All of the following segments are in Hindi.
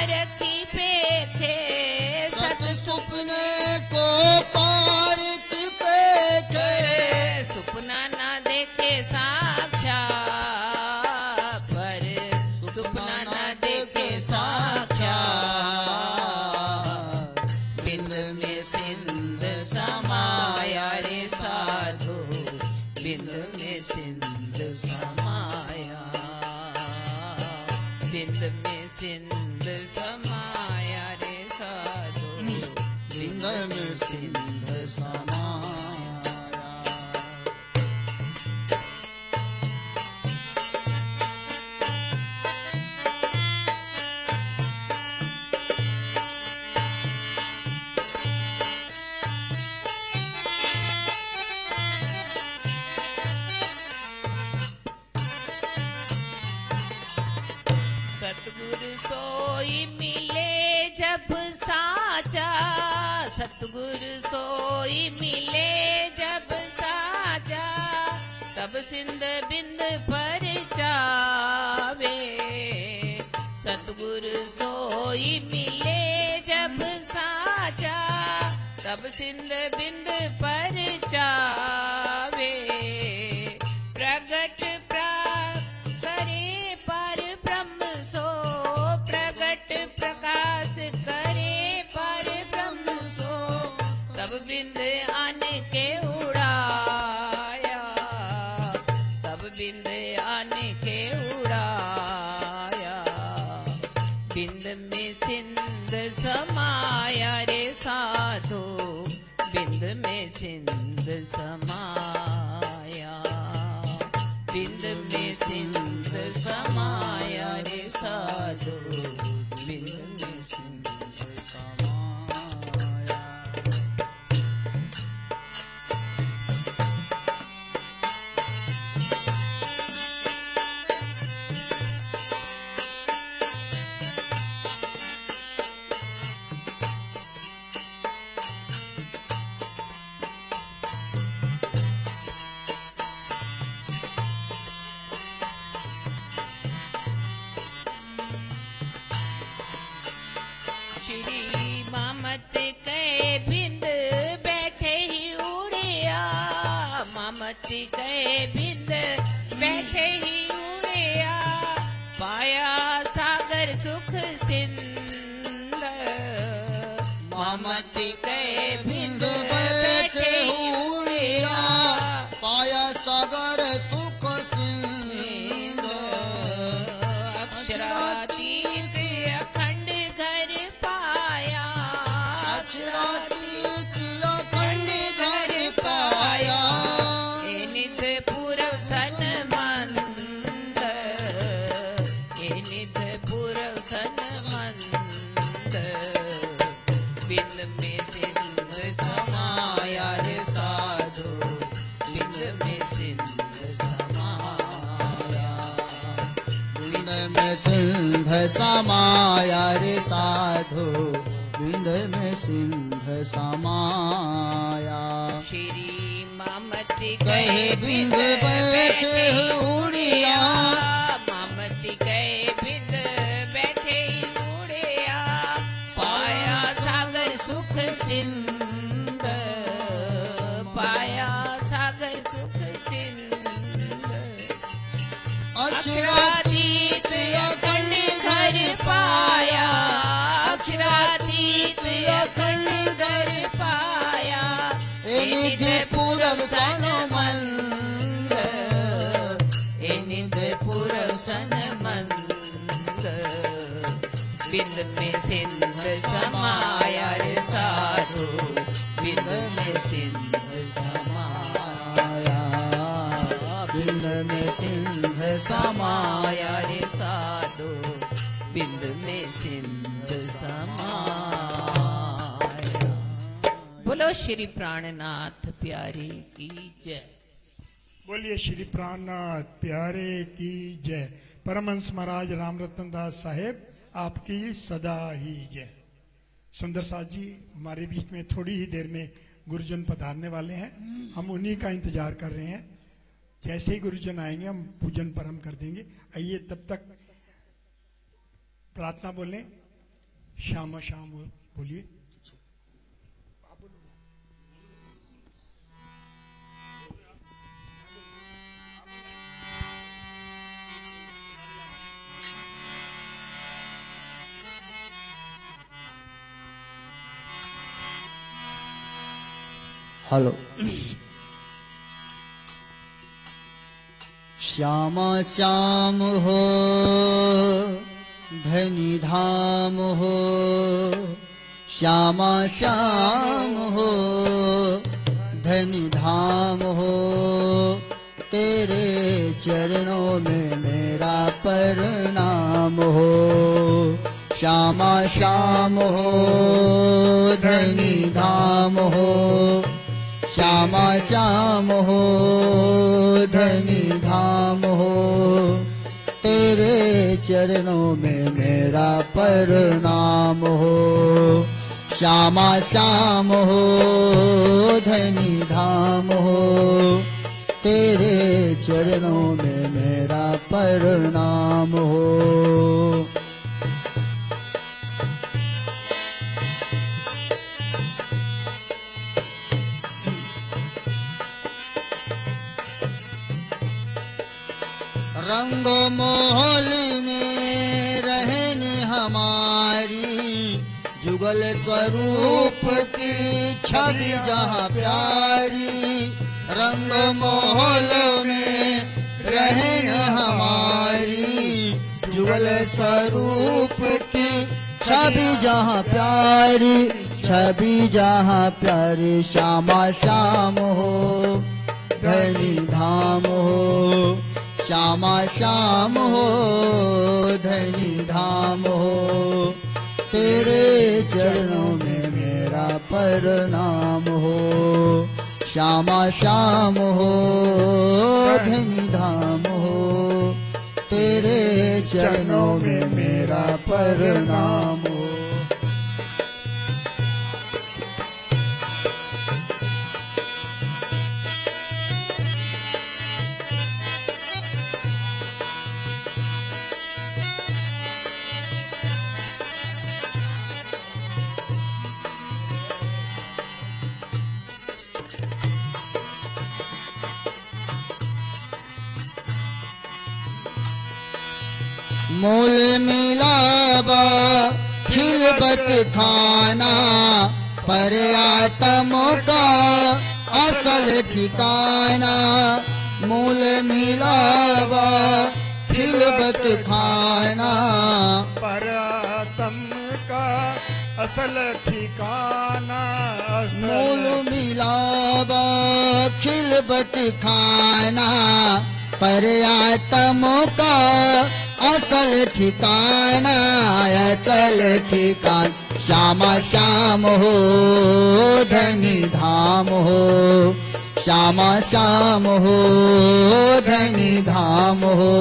पारखी पे थे, सत सुपने को पारखी पे थे, सुपना ना देखे साक्षात, पर सुपना ना देखे साक्षात। बिंद में सिंध समाया रे साधु, बिंद में सिंध समाया, बिंद में सिंध समाया रे साधु, बिंद में सिंध समाया। सतगुरु सोई मिले जब साचा, सतगुरु सोई मिले जब साचा, तब सिंध बिंद पर जावे। सतगुरु सोई मिले जब साचा, तब सिंध बिंद पर जावे। प्रगट करे पर ब्रह्म सो, प्रगट प्रकाश करे पर ब्रह्म सो, तब बिंद आन के उड़ाया, तब बिंद आन के उड़ाया। बिंद में सिंध समाया रे साधु, बिंद में सिंध समाया, बिंद में सिंध समाया रे साधु, बिंद में सिंध समाया। श्री मामत के बिंद बैठे ही उड़िया, मामत के बिंद बैठे ही उड़िया, पाया सागर सुख सिंध। मामती के बिंद बैठे उड़िया, पाया सागर सुख सिंध। अक्षरातीत अखंड घर पाया, अक्षरातीत अखंड घर पाया। ए निध पूरव सन मंद, ए निध पूरव सन मंद। बिंद में सिंध समाया रे साधु, बिंद में सिंध समाया, बिंद में सिंध समाया रे साधु, बिंद में सिंध समाया। श्री मामती कहे बिंद बैठे उड़िया, मामती कहे बिंद बैठे उड़िया, पाया सागर सुख सिंध, पाया सागर सुख सिंध। अक्षरातीत अखंड घर पाया, अक्षरातीत अखंड घर पाया। ए निज पूरब सन मंद, ए निध पूरब सन मंद। बिंद में सिंध समाया रे साधु, बिंद में सिंध समाया, बिंद में सिंध समाया रे साधु, बिंद में सिंध समाया। बोलो श्री प्राणनाथ प्यारे की जय। बोलिए श्री प्राणनाथ प्यारे की जय। परमहंस महाराज रामरतन दास साहेब आपकी सदा ही जय। सुंदर साथ जी हमारे बीच में थोड़ी ही देर में गुरुजन पधारने वाले हैं, हम उन्हीं का इंतजार कर रहे हैं। जैसे ही गुरुजन आएंगे हम पूजन प्रारंभ कर देंगे। आइए तब तक प्रार्थना बोलें। श्यामा श्याम बोलिए। हेलो। श्यामा श्याम हो धनी धाम हो, श्यामा श्याम हो धनी धाम हो, तेरे चरणों में मेरा प्रणाम हो। श्यामा श्याम हो धनी धाम हो, श्यामा श्याम हो धनी धाम हो, तेरे चरणों में मेरा प्रणाम हो। श्यामा श्याम हो धनी धाम हो, तेरे चरणों में मेरा प्रणाम हो। रंगो मोहल में रहनी हमारी, जुगल स्वरूप की छवि जहाँ प्यारी। रंगो मोहल में रहनी हमारी, जुगल स्वरूप की छवि जहाँ प्यारी, छवि जहाँ प्यारी। श्यामा श्याम हो धनी धाम हो, श्यामा श्याम हो धनी धाम हो, तेरे चरणों में मेरा प्रणाम हो। श्यामा श्याम हो धनी धाम हो, तेरे चरणों में मेरा प्रणाम हो। मूल मिलावा खिलबत खाना, पर आत्म का असल ठिकाना। मूल मिलावा खिलबत खाना, पर आत्म का असल ठिकाना। मूल मिलावा खिलबत खाना, पर आत्म का असल ठिकाना, असल ठिकान। श्यामा श्याम हो धनी धाम हो, श्यामा श्याम हो धनी धाम हो,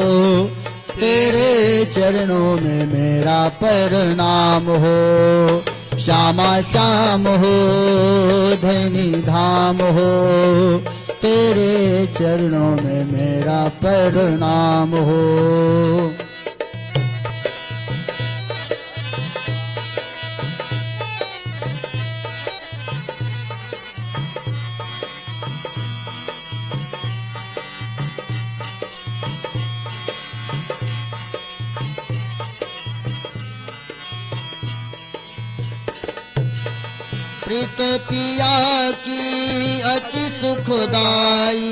तेरे चरणों में मेरा प्रणाम हो। श्यामा श्याम हो धनी धाम हो, तेरे चरणों में मेरा प्रणाम हो। प्रीत पिया की अति सुखदाई,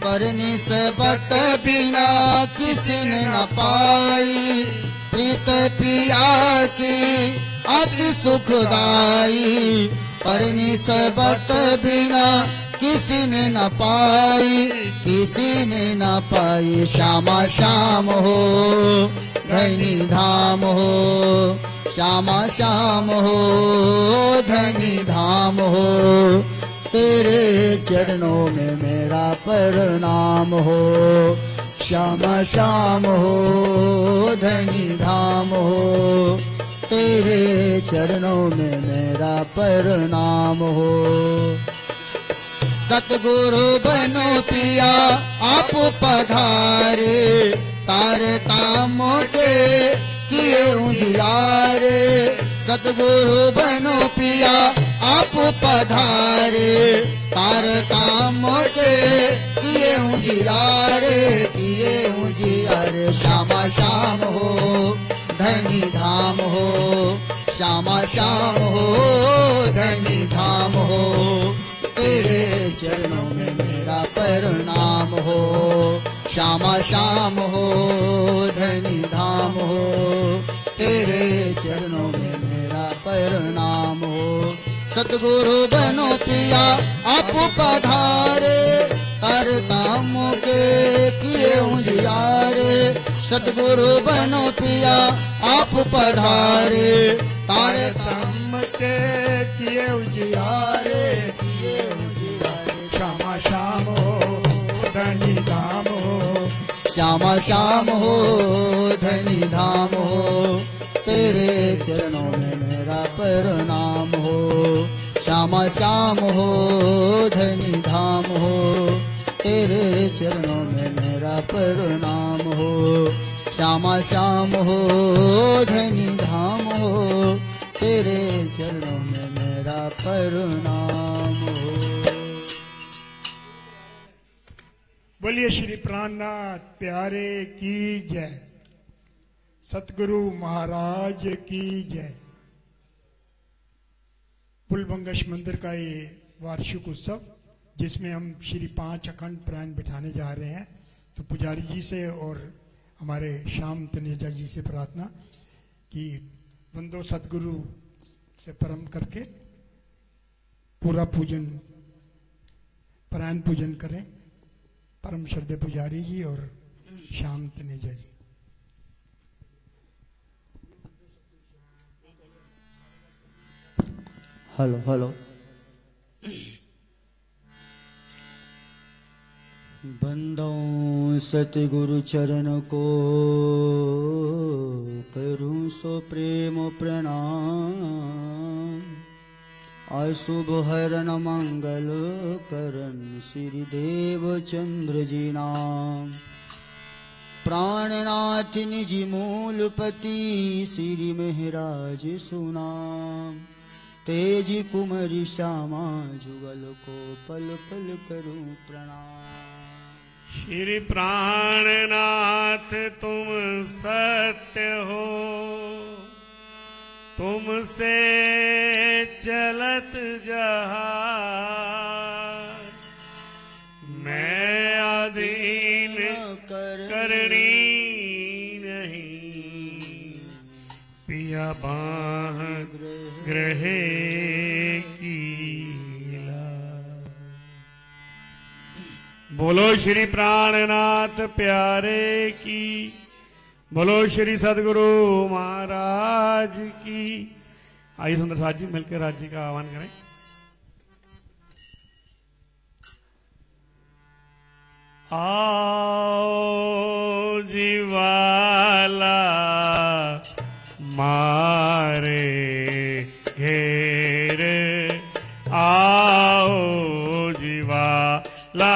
पर निस्बत बिना किसी ने न पाई। प्रीत पिया की अति सुखदाई, पर निस्बत बिना किसी ने न पाई, किसी ने न पाई। श्यामा श्याम हो धनी धाम हो, श्यामा श्याम हो धनी धाम हो, तेरे चरणों में मेरा प्रणाम हो। श्यामा श्याम हो धनी धाम हो, तेरे चरणों में मेरा प्रणाम हो। सतगुरु बनो पिया आप पधारे, तारे तामों के किए उजियारे। सतगुरु बनो पिया आप पधारे, तार काम के किए उजियारे, किए उजियारे। श्यामा श्याम हो धनी धाम हो, श्यामा श्याम हो धनी धाम हो, तेरे चरणों में मेरा प्रणाम हो। श्यामा श्याम हो धनी धाम हो, तेरे चरणों में मेरा प्रणाम हो। सतगुरु बनो पिया आप पधारे, हर काम के किए उजियारे। सतगुरु बनो पिया आप पधारे, तारे काम के किए उजियारे, किए उजियारे। श्यामा श्याम हो धनी धाम हो, श्यामा श्याम हो धनी धाम हो, तेरे चरणों में मेरा प्रणाम हो। श्यामा श्याम हो धनी धाम हो, तेरे चरणों में मेरा प्रणाम हो। श्यामा श्याम हो धनी धाम हो, तेरे चरणों में मेरा प्रणाम हो। बोलिए श्री प्राणनाथ प्यारे की जय, सतगुरु महाराज की जय। पुलबंगश मंदिर का ये वार्षिक उत्सव, जिसमें हम श्री 5 अखंड प्राण बिठाने जा रहे हैं, तो पुजारी जी से और हमारे श्याम तनेजा जी से प्रार्थना कि वंदो सतगुरु से परम करके पूरा पूजन प्राण पूजन करें। परम श्रद्धेय पुजारी जी और श्याम तनेजा जी। Hello hello. बंदों सतगुरु चरण को करूं सो प्रेम प्रणाम, अशुभ हरण मंगल करण श्री देव चंद्र जी नाम। प्राणनाथ निज मूलपति श्री महराज सुनाम, तेज कुमरी श्यामा जुगल को पल पल करूं प्रणाम। श्री प्राणनाथ तुम सत्य हो, तुमसे चलत जहाज, मैं अधीन करनी नहीं, पिया बाह ग्रहे की लाज। बोलो श्री प्राणनाथ प्यारे की, बोलो श्री सदगुरु महाराज की। आइए सुंदर साथ जी मिलकर राज जी का आह्वान करें। आओ जीवाला मारे घेर, आओ जीवाला,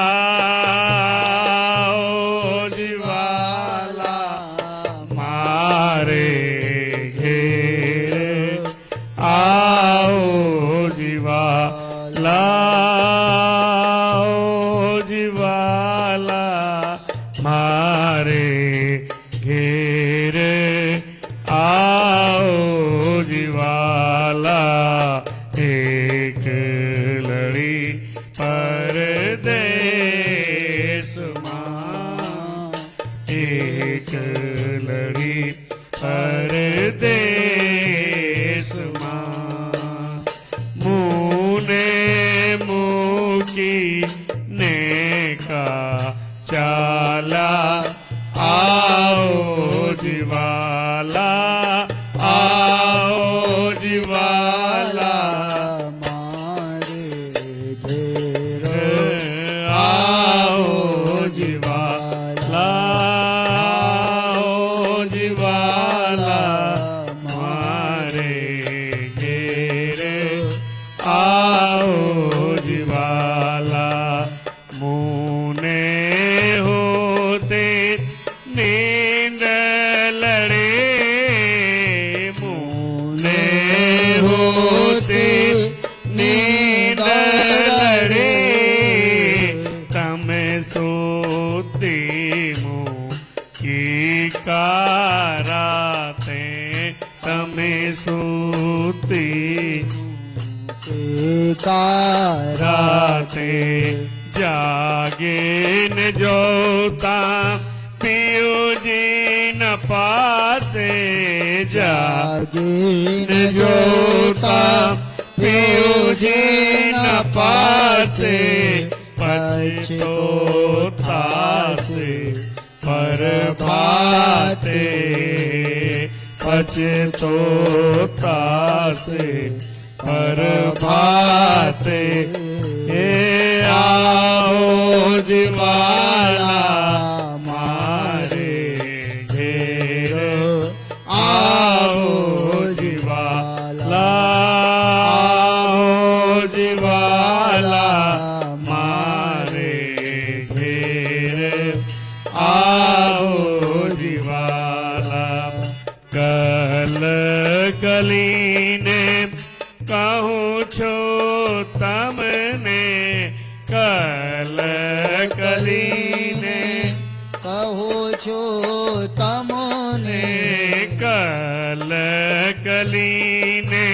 चाला आओ जीवाला, आओ जीवाला मारे घेर, आओ जीवाला, आओ जीवाला मारे घेर, आओ जीवाला मुने होते नींद लड़े, मुने સોતે નીંદ લડે તમે સોતી મૂકી કારાતે તમે સોતી રાતે જાગીને જોતા પિયુજી ન પાસે જાગીને જોતા પિયુજી ન પાસે પછી તો થાશે પ્રભાતે પછી તો થાશે પ્રભાતે હે આવો જીવાલા મારે ઘેર આવો જીવાલા આવો જીવાલા મારે ઘેર આવો જીવાલા કલ કલીને કહું છું તમને કલ કલીને કહું છું તમને કલ કલીને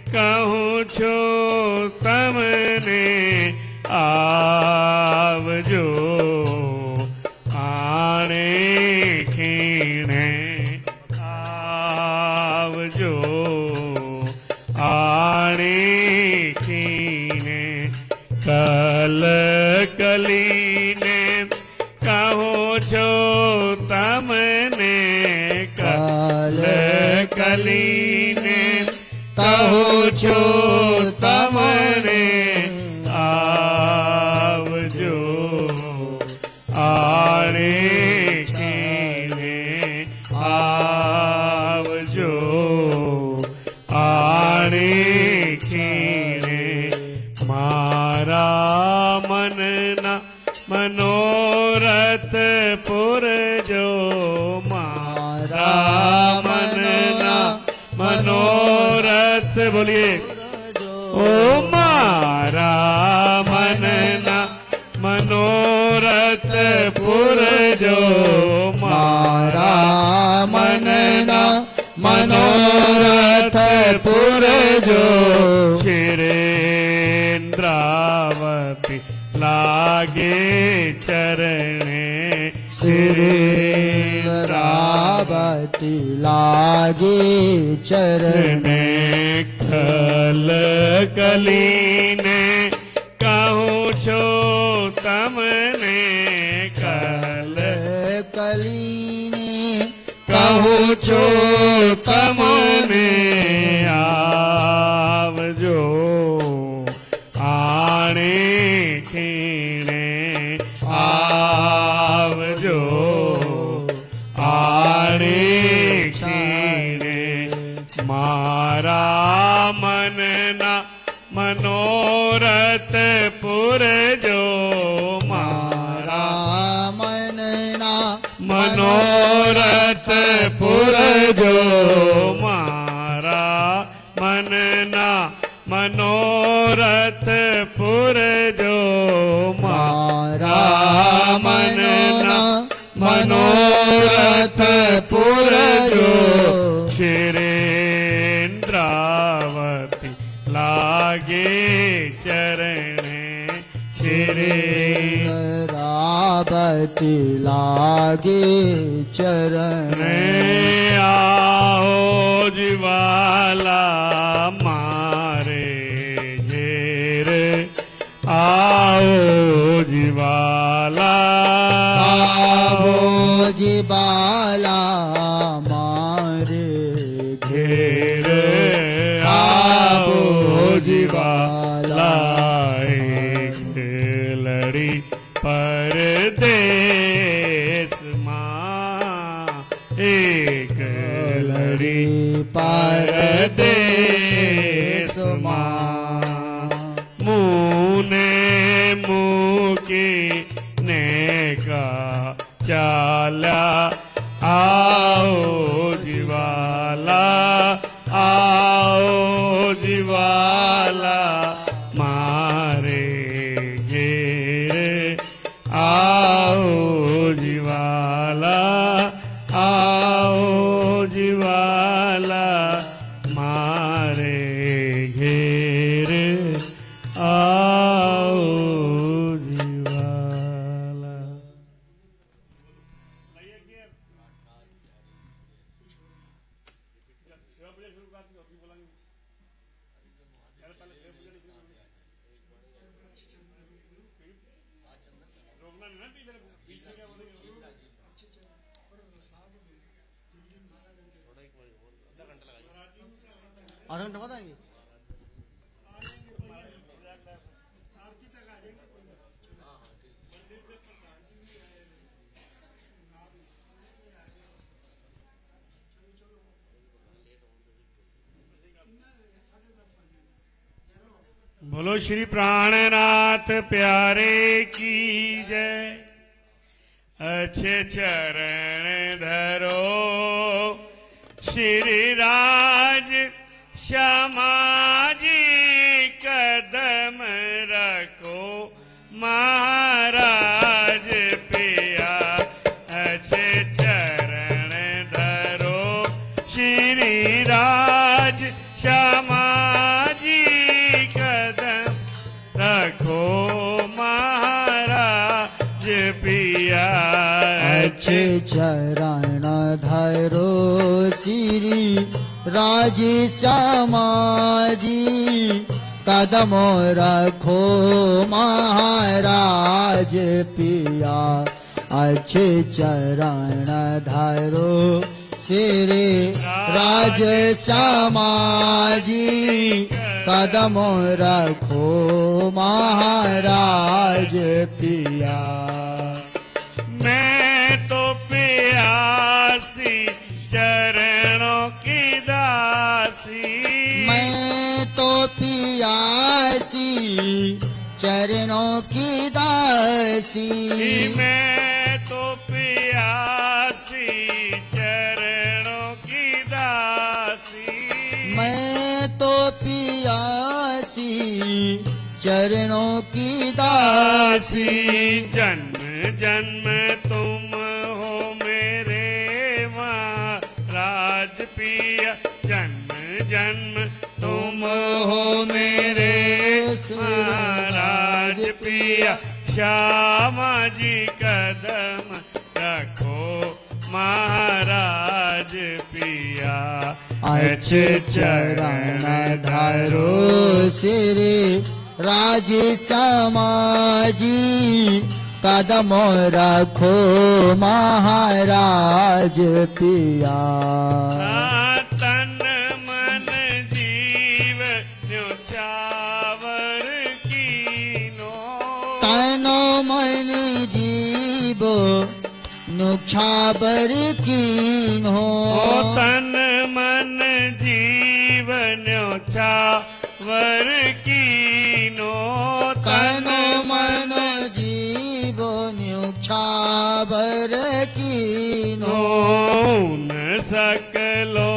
કહું છું તમને આવજો આણે ખીણે આવજો આણે ખીણે કલ કલીને કહું છો તમને કલ કલીને કહું છો તમને આવજો આણે ખીણે આવજો આણે ખીણે મારા મનના મનોરથ પૂરજો મારા મનના મનોરથ બોલીએ ઓ મારા મનના મનોરથ પૂરજો મારા મનના મનોરથ પૂરજો શિરેન્દ્રાવતી લાગે ચરણે શિરેન્દ્રાવતી લાગે ચરણે કલ કલીને કહું છો તમને કલ કલીને કહું છો તમને આવજો આણે ખીણે આવજો આણે ખીણે મારા મનના મનોરથ પૂરજો મારા મનના મનોરથ પૂરજો મારા મનના મનોરથ પૂરજો મારા મનના મનોરથ પૂરજો શિરેન્દ્રાવતી લાગે ચરણે શિરેન્દ્રાવતી લાગે ચરણે આવો જીવાલા મારે ઘેર આવો જીવાલા આવો જીવાલા મારે ઘેર આવો જીવાલા લડી પરદેશમાં એક લડી પરદેશમાં મુને મૂકી ને કા ચાલ્યા આવો જીવાલા આવો जीवाला मारे घेर आओ जीवाला आओ जीवाला मारे घेर आओ जीवाला। आधा घंटा बाद आएंगे। बोलो श्री प्राणनाथ प्यारे की जय। अच्छे चरण धरो श्री राज श्यामाजी कदम रखो महाराज पिया। अच्छे चरण धरो श्री राज श्यामाजी कदम रखो महाराज पिया। अच्छे चरण धरो श्री राज श्यामाजी कदम रखो महाराज पिया। अच्छे चरण धरो श्री राज श्यामाजी कदम रखो महाराज पिया। मैं तो प्यासी चरणों की दासी। मैं तो पियासी चरणों की दासी। मैं तो प्यासी चरणों की दासी। मैं तो पियासी चरणों की दासी। जन्म जन्म तुम हो मेरे महाराज पिया। जन्म जन्म तुम हो मेरे महाराज पिया। श्यामा जी कदम रखो महाराज पिया। अच्छे चरण धरो श्री राज श्यामाजी कदम रखो महाराज पिया। तन मन जीव न्योछावर कीनो। तन मन जीव नुछावर कीन्हो। तन मन जीव न्योछावर कीनो। तन मन जीव नुछावर कीन्हो। उन सकलो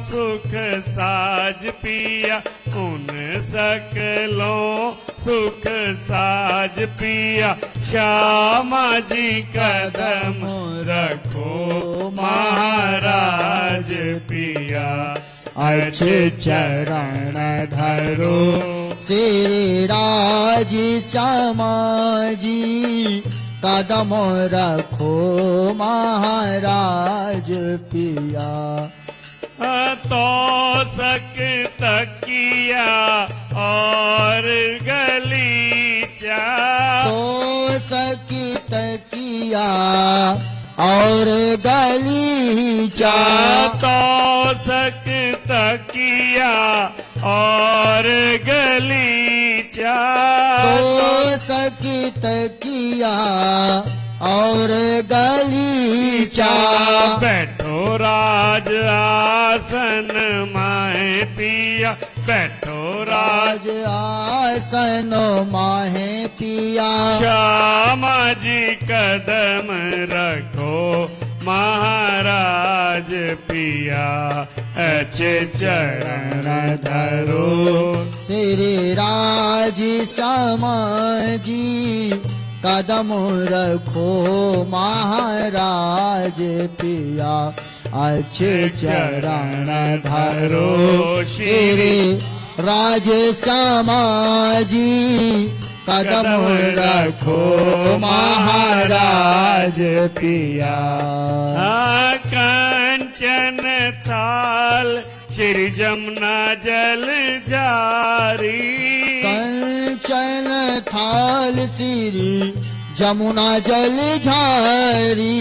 सुख साज पिया। उन सकलो सुख साज पिया। श्यामा जी कदम रखो महाराज पिया। अच्छे चरण धरो श्री राज श्यामाजी कदम रखो महाराज पिया। तो सक तकिया और गलीचा। तो सकी तकिया और गलीचा। तो सक तकिया और गलीचा। तो सकी तकिया और गलीचा। बैठो राज आसन माहे पिया। बैठो राज राज आसन माहे पिया। श्यामा जी कदम रखो महाराज पिया अच्छे चरण धरो श्री राज समाजी कदम रखो महाराज पिया अच्छे चरण धरो श्री राज समाजी कदम रखो महाराज पिया कंचन थाल श्री जमुना जल जारी कंचन थाल श्री जमुना जल झारी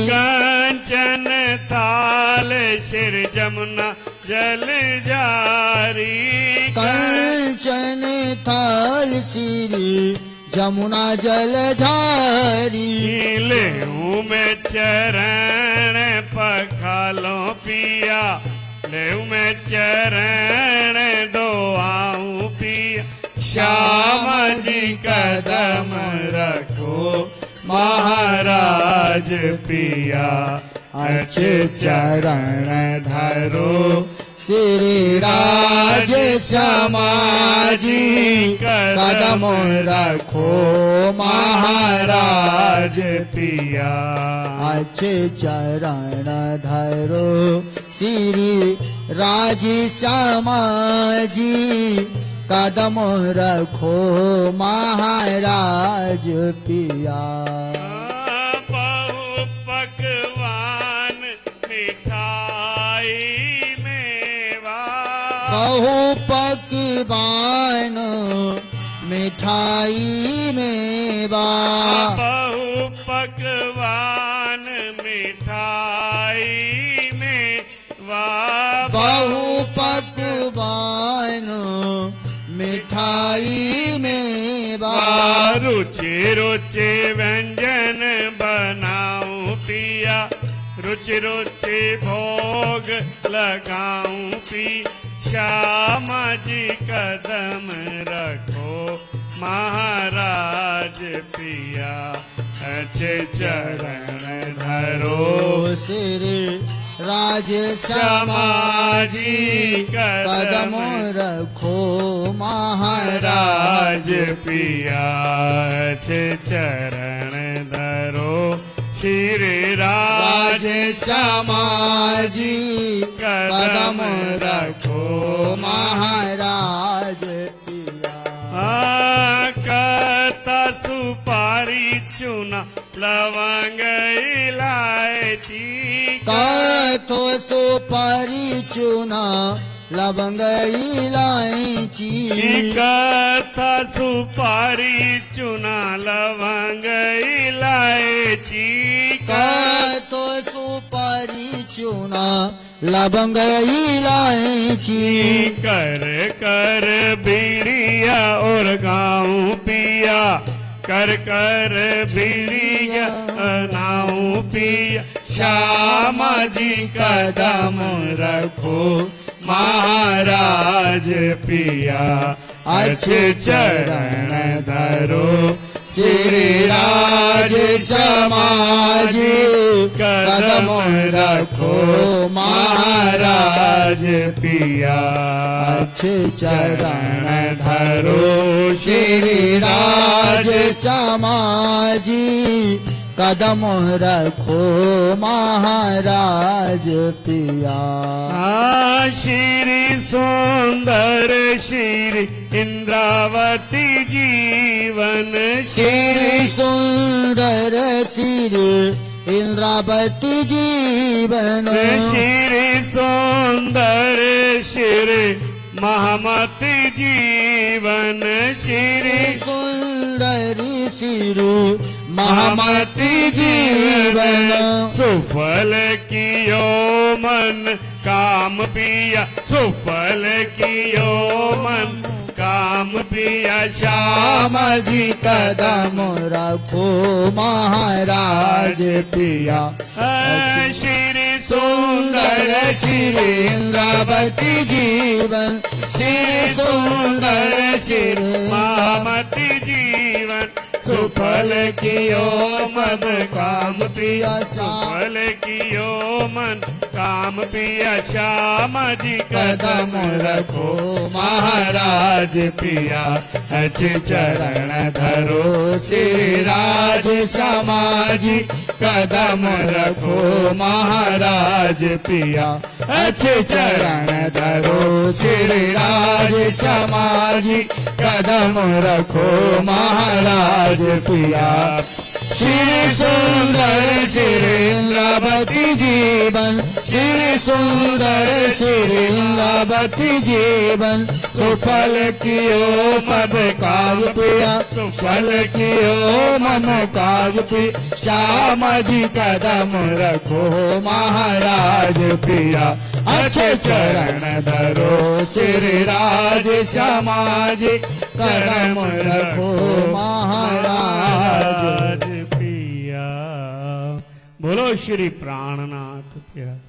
कंचन थाल श्री जमुना जल जारी कंचन थाल श्री जमुना जल झारी लेहूं में चरण पखालो पिया लेहूं में चरण दोआऊं पिया श्याम जी कदम रखो महाराज पिया अच्छे चरण धरो श्री राज समाजी कदम रखो महाराज पिया अच्छे चरण धरो श्री राज समाजी कदम रखो महाराज पिया बहु पकवान मिठाई मेवा बहु पकवान मिठाई मेवा बहु पकवान मिठाई मेवा बहु पकवान मिठाई मेवा रुचि रुचि व्यंजन बनाऊं पिया रुचि रुचि भोग लगाऊं पी श्याम जी कदम रखो महाराज पिया अच्छे चरण धरो श्री राज समाजी कदम रखो महाराज पिया अच्छे चरण धरो श्री राज समाजी कदम रखो महाराज पिया कता सुपारी चूना लवंग इलायची कथो सुपारी चूना लवंग इलायची कथा सुपारी चूना लवंग इलायची कथो सुपारी चूना लवंग इलायची कर कर बीड़िया और गाऊं पिया कर कर बीड़िया नाऊं पिया श्याम जी कदम रखो महाराज पिया अच्छे चरण धरो श्री राज समाजी कदम रखो महाराज पिया अच्छे चरण धरो श्री राज समाजी कदम रखो महाराज पिया श्री सुंदर श्री इंद्रावती जीवन श्री सुंदर श्री इंद्रावती जीवन श्री सुंदर श्री महामती जीवन श्री सुंदरी सिरु महामती जीवन सुफल कियो मन काम पिया सुफल कियो मन काम पिया श्याम जी कदम रखो महाराज पिया श्री सुंदर श्री इंद्रावती जीवन श्री सुंदर श्री महामती जीवन सुफल सुफल कियो सब काम पिया श्याम फल कियो मन काम पिया श्याम जी कदम रखो महाराज पिया अच चरण धरो श्री राज समाजी कदम रखो महाराज पिया अच चरण धरो श्री राज समाजी कदम रखो महाराज पिया श्री सुंदर श्री इंद्रावती जीवन श्री सुंदर श्री इंद्रावती जीवन सुफल कियो सब काज पिया सुफल कियो मम काज पि श्याम जी कदम रखो महाराज पिया अच्छे चरण धरो श्री राज समाजी कदम रखो महाराज पिया। बोलो श्री प्राणनाथ प्यारे।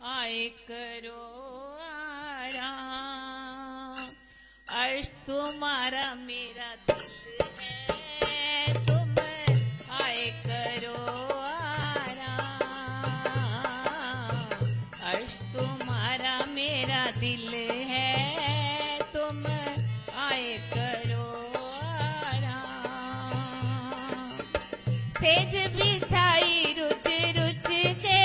आए करो आराम, अर्श तुम्हारा मेरा दिल है, तुम आए करो आराम, अर्श तुम्हारा मेरा दिल है, तुम आए करो आराम, सेज बिछाई रुच रुच के,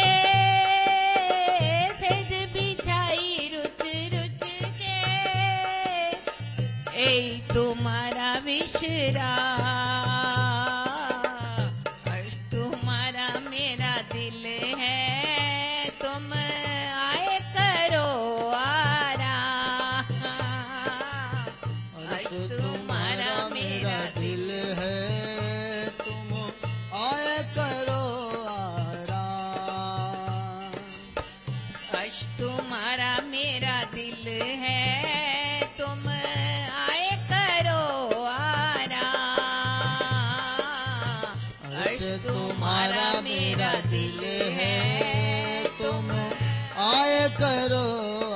तुम्हारा विश्राम, अर्श तुम्हारा मेरा दिल है, तुम आए करो आराम, अर्श तुम्हारा मेरा दिल है, तुम आए करो आराम, अर्श तुम्हारा मेरा दिल है, तुम आए करो आराम, अर्श तुम्हारा मेरा दिल है, तुम आए करो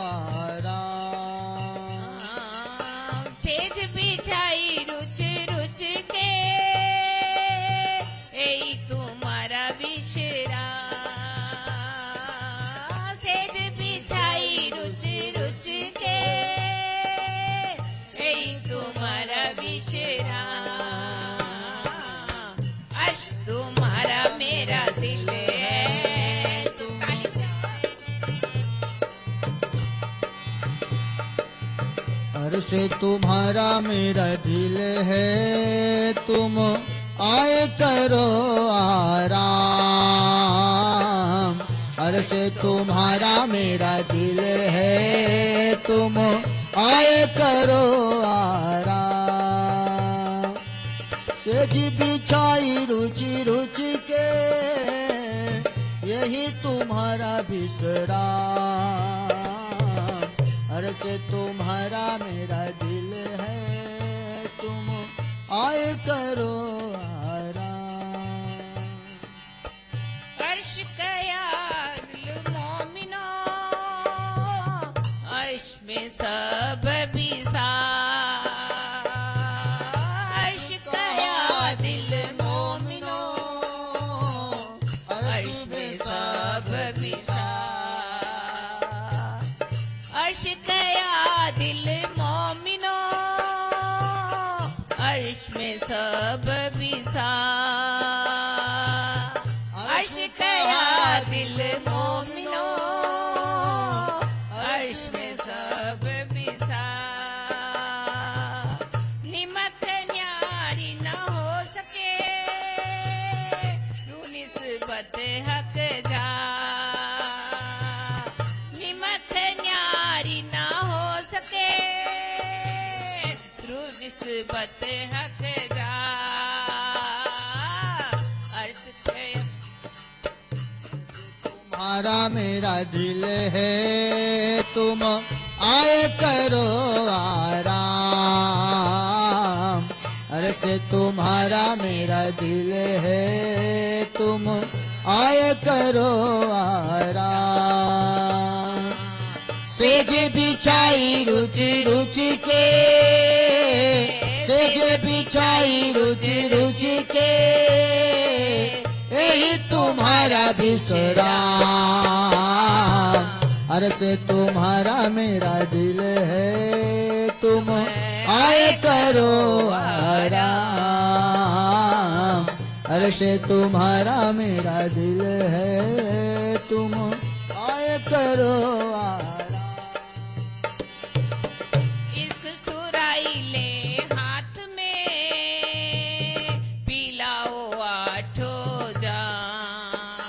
आराम, सेज बिछाई रुच रुच के, यही तुम्हारा विश्राम, सेज बिछाई रुच रुच के, यही तुम्हारा विश्राम, अर्श तुम्हारा मेरा दिल है, तुम अर्श तुम्हारा मेरा दिल है, तुम आए करो आराम, अर्श तुम्हारा मेरा दिल है, तुम आए करो आराम, सेज बिछाई रुचि रुचि के, यही तुम्हारा विश्राम, अर्श तुम्हारा मेरा दिल है, तुम आए करो आराम, अर्श कयाल मोमिनो, अर्श में सब बिसा, अर्श कयाल गया दिल मोमिनो अर्श में सब बिसा अर्श गया दिल मोमिनो अर्श में सब बिसा निमत न्यारी न हो सके रू निस्बत हक जा निमत न्यारी न हो सके रू निस्बत हक जा अर्श के तुम्हारा मेरा दिल है तुम आए करो आराम। अरे से तुम्हारा मेरा दिल है तुम आए करो आराम। सेज बिछाई रुचि रुचि के सेज बिछाई रुचि रुचि के यही तुम्हारा विश्राम। अरे से तुम्हारा मेरा दिल है तुम आए करो आराम। अरे से तुम्हारा मेरा दिल है तुम आए करो आराम। इश्क सुराई ले हाथ में पिलाओ आठों जान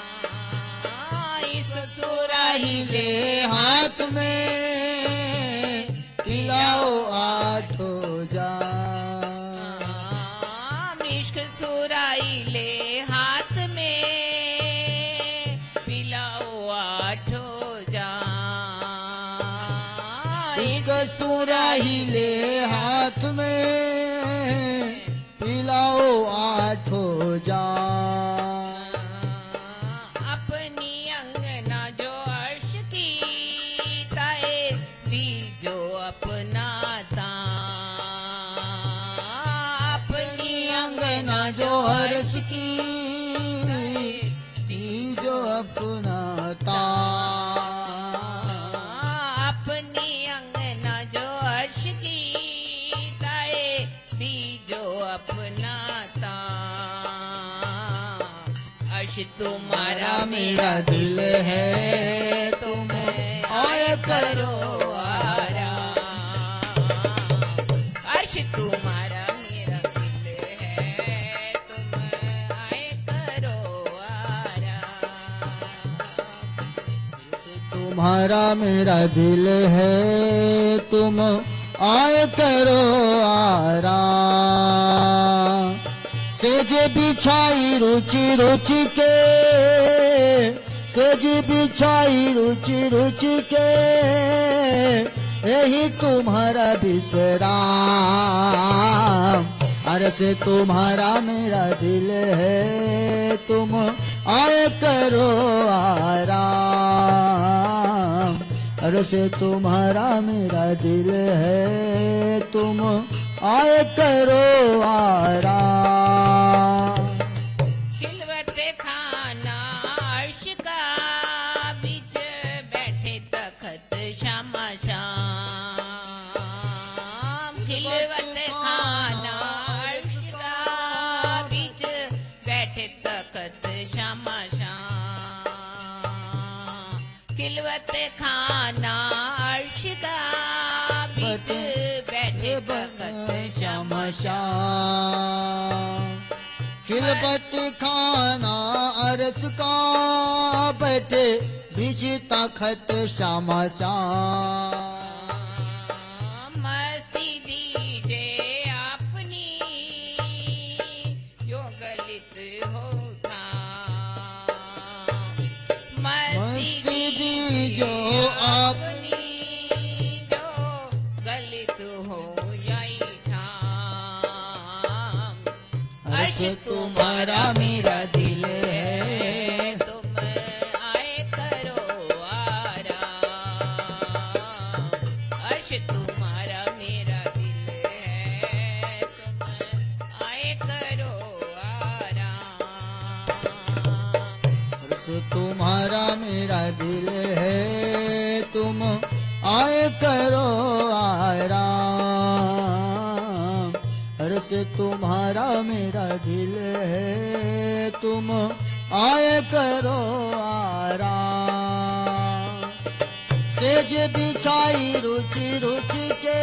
इश्क सुराई ले हाथ में पिलाओ आठों जान। इश्क सुराई ले हाथ में पिलाओ आठों जान इसका सुराही ले हाथ में पिलाओ आठों जान। अपनी अंगना जो अर्श की ताए दी जो अपना तां अपनी अंगना जो हर्ष की दी जो अपना तान। अपनी अंगना जो अर्श की ताए दी जो अपना तां अर्श तुम्हारा मेरा दिल है तुम आए करो आराम अर्श तुम्हारा मेरा दिल है तुम आए करो आराम तुम्हारा मेरा दिल है तुम आए करो आराम। सेज बिछाई रुचि रुचि के सेज बिछाई रुचि रुचि के यही तुम्हारा विश्राम। अरे से तुम्हारा मेरा दिल है तुम आए करो आराम। अरे से तुम्हारा मेरा दिल है तुम आए करो आराम। खिलवत खाना अर्श का बीच बैठे तखत शामा शाम खिलवत खाना अर्श का बीच बैठे तखत शामा शाम खिलवत खाना अर्श का बीच बैठे तखत शामा श्याम खिलबत खाना अरस का बैठे बीच तखत श्यामा श्याम। मस्ती दीजे अपनी जो गलित हो था मस्ती दी जो आप अपनी जो गलित हो जाई ठाम अर्श तुम्हारा मेरा दिल है तुम आए करो आराम अर्श तुम्हारा मेरा दिल है तुम आए करो आराम अर्श तुम्हारा मेरा दिल है तुम आए करो आराम। हर से तुम्हारा मेरा दिल है, तुम आए करो आराम। सेज बिछाई रुचि रुचि के,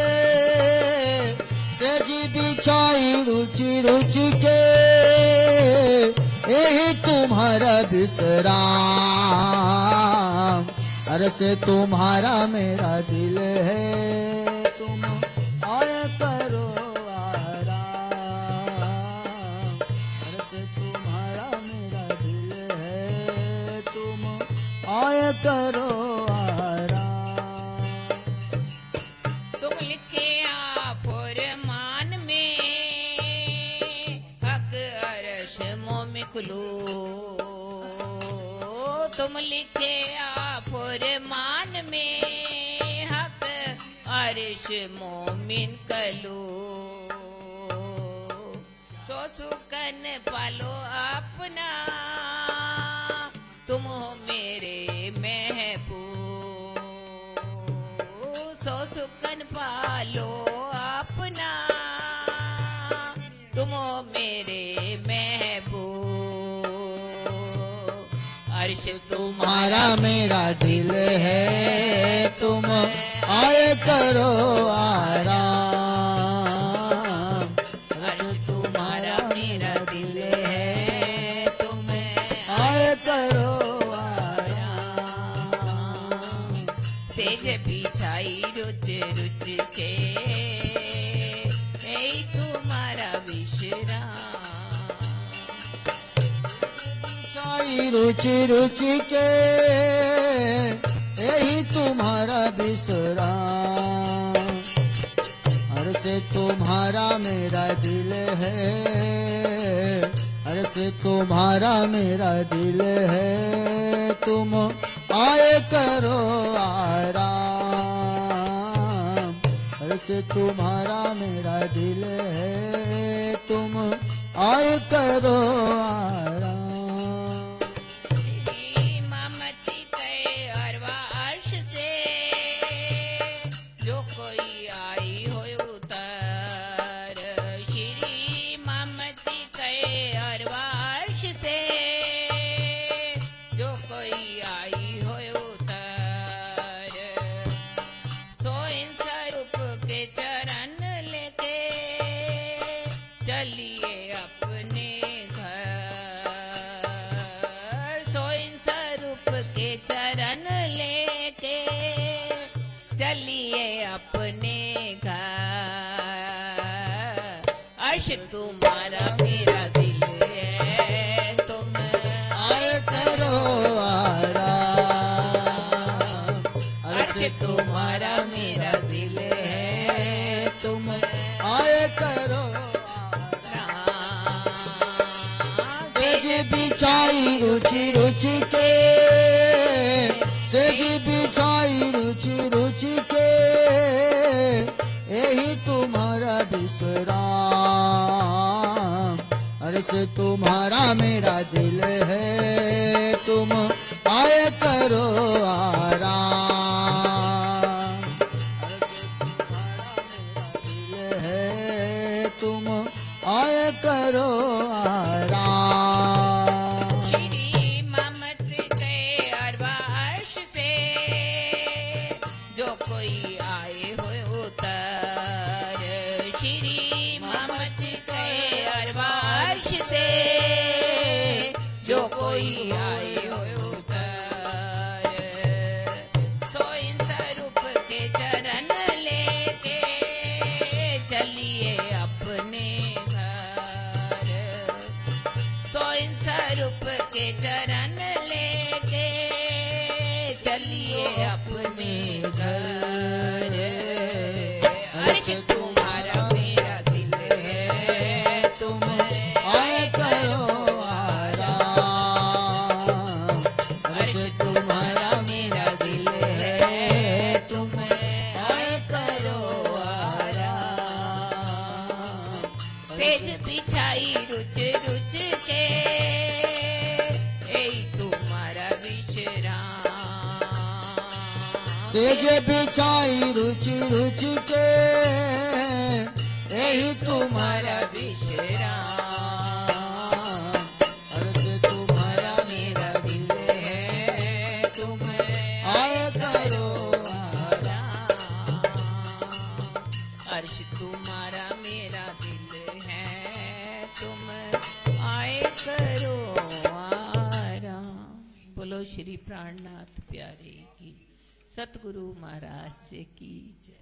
सेज बिछाई रुचि रुचि के, यही तुम्हारा विश्राम। हर से तुम्हारा मेरा दिल है, तुम आए करो आराम। हर से तुम्हारा मेरा दिल है, तुम आए करो आराम। तुम लिखे आप फरमान में, हक अरश मोमिन कुलू। तुम लिखे आप फरमान में, हक अरश मोमिन कलू। सो सुकन पालो अपना, तुम हो मेरे महबूब। सो सुकन पालो अपना, तुम हो मेरे महबूब। अर्श तुम्हारा मेरा दिल है, तुम आए करो आराम। अर्श तुम्हारा मेरा दिल है, तुम आए करो आराम। सेज बिछाई रुच रुच के, यही तुम्हारा विश्राम। बिछाई रुचि रुचि के, यही तुम्हारा विश्राम। हर से तुम्हारा मेरा दिल है, हर से तुम्हारा मेरा दिल है, तुम आए करो आराम। हर से तुम्हारा मेरा दिल है, तुम आए करो आराम। ममती के अरवा अर्श से, जो कोई आई हो उतर। श्री ममती के अरवा अर्श से, जो कोई आई हो उतर। सो इन स्वरूप के चरण लेके, चलिए अपने घर। सो इन स्वरूप के चरण लेके, चलिए अपने घर। अर्श तुम्हारा मेरा दिल है, तुम आए करो आराम। अर्श तुम्हारा मेरा दिल है, तुम आए करो आराम। सेज बिछाई रुचि रुचि के, सेज बिछाई रुचि रुचि के, यही तुम्हारा विश्राम। हर से तुम्हारा मेरा दिल है, तुम आए करो आराम। हर से तुम्हारा मेरा दिल है, तुम आए करो आराम। श्री ममत के अरवा अर्श से, जो कोई आए हो उतर। श्री ममत के अरवा अर्श से, जो कोई आए हो उतर। सो इन स्वरूप के चरण लेके, चलिए अपने घर। सो इन स्वरूप के चरण लेके, चलिए अपने घर। अर्श तुम्हारा मेरा दिल है, तुम आए करो आराम। अर्श तुम्हारा मेरा दिल है, तुम आए करो आराम। सेज बिछाई रुच रुच के, यही तुम्हारा विश्राम। सेज बिछाई रुचि रुचि के यही तुम्हारा विश्राम। अर्ज तुम्हारा मेरा दिल है, तुम आए करो आराम। अर्श तुम्हारा मेरा दिल है, तुम आए करो आराम। बोलो श्री प्राणनाथ प्यारे की, सतगुरु महाराज की जय।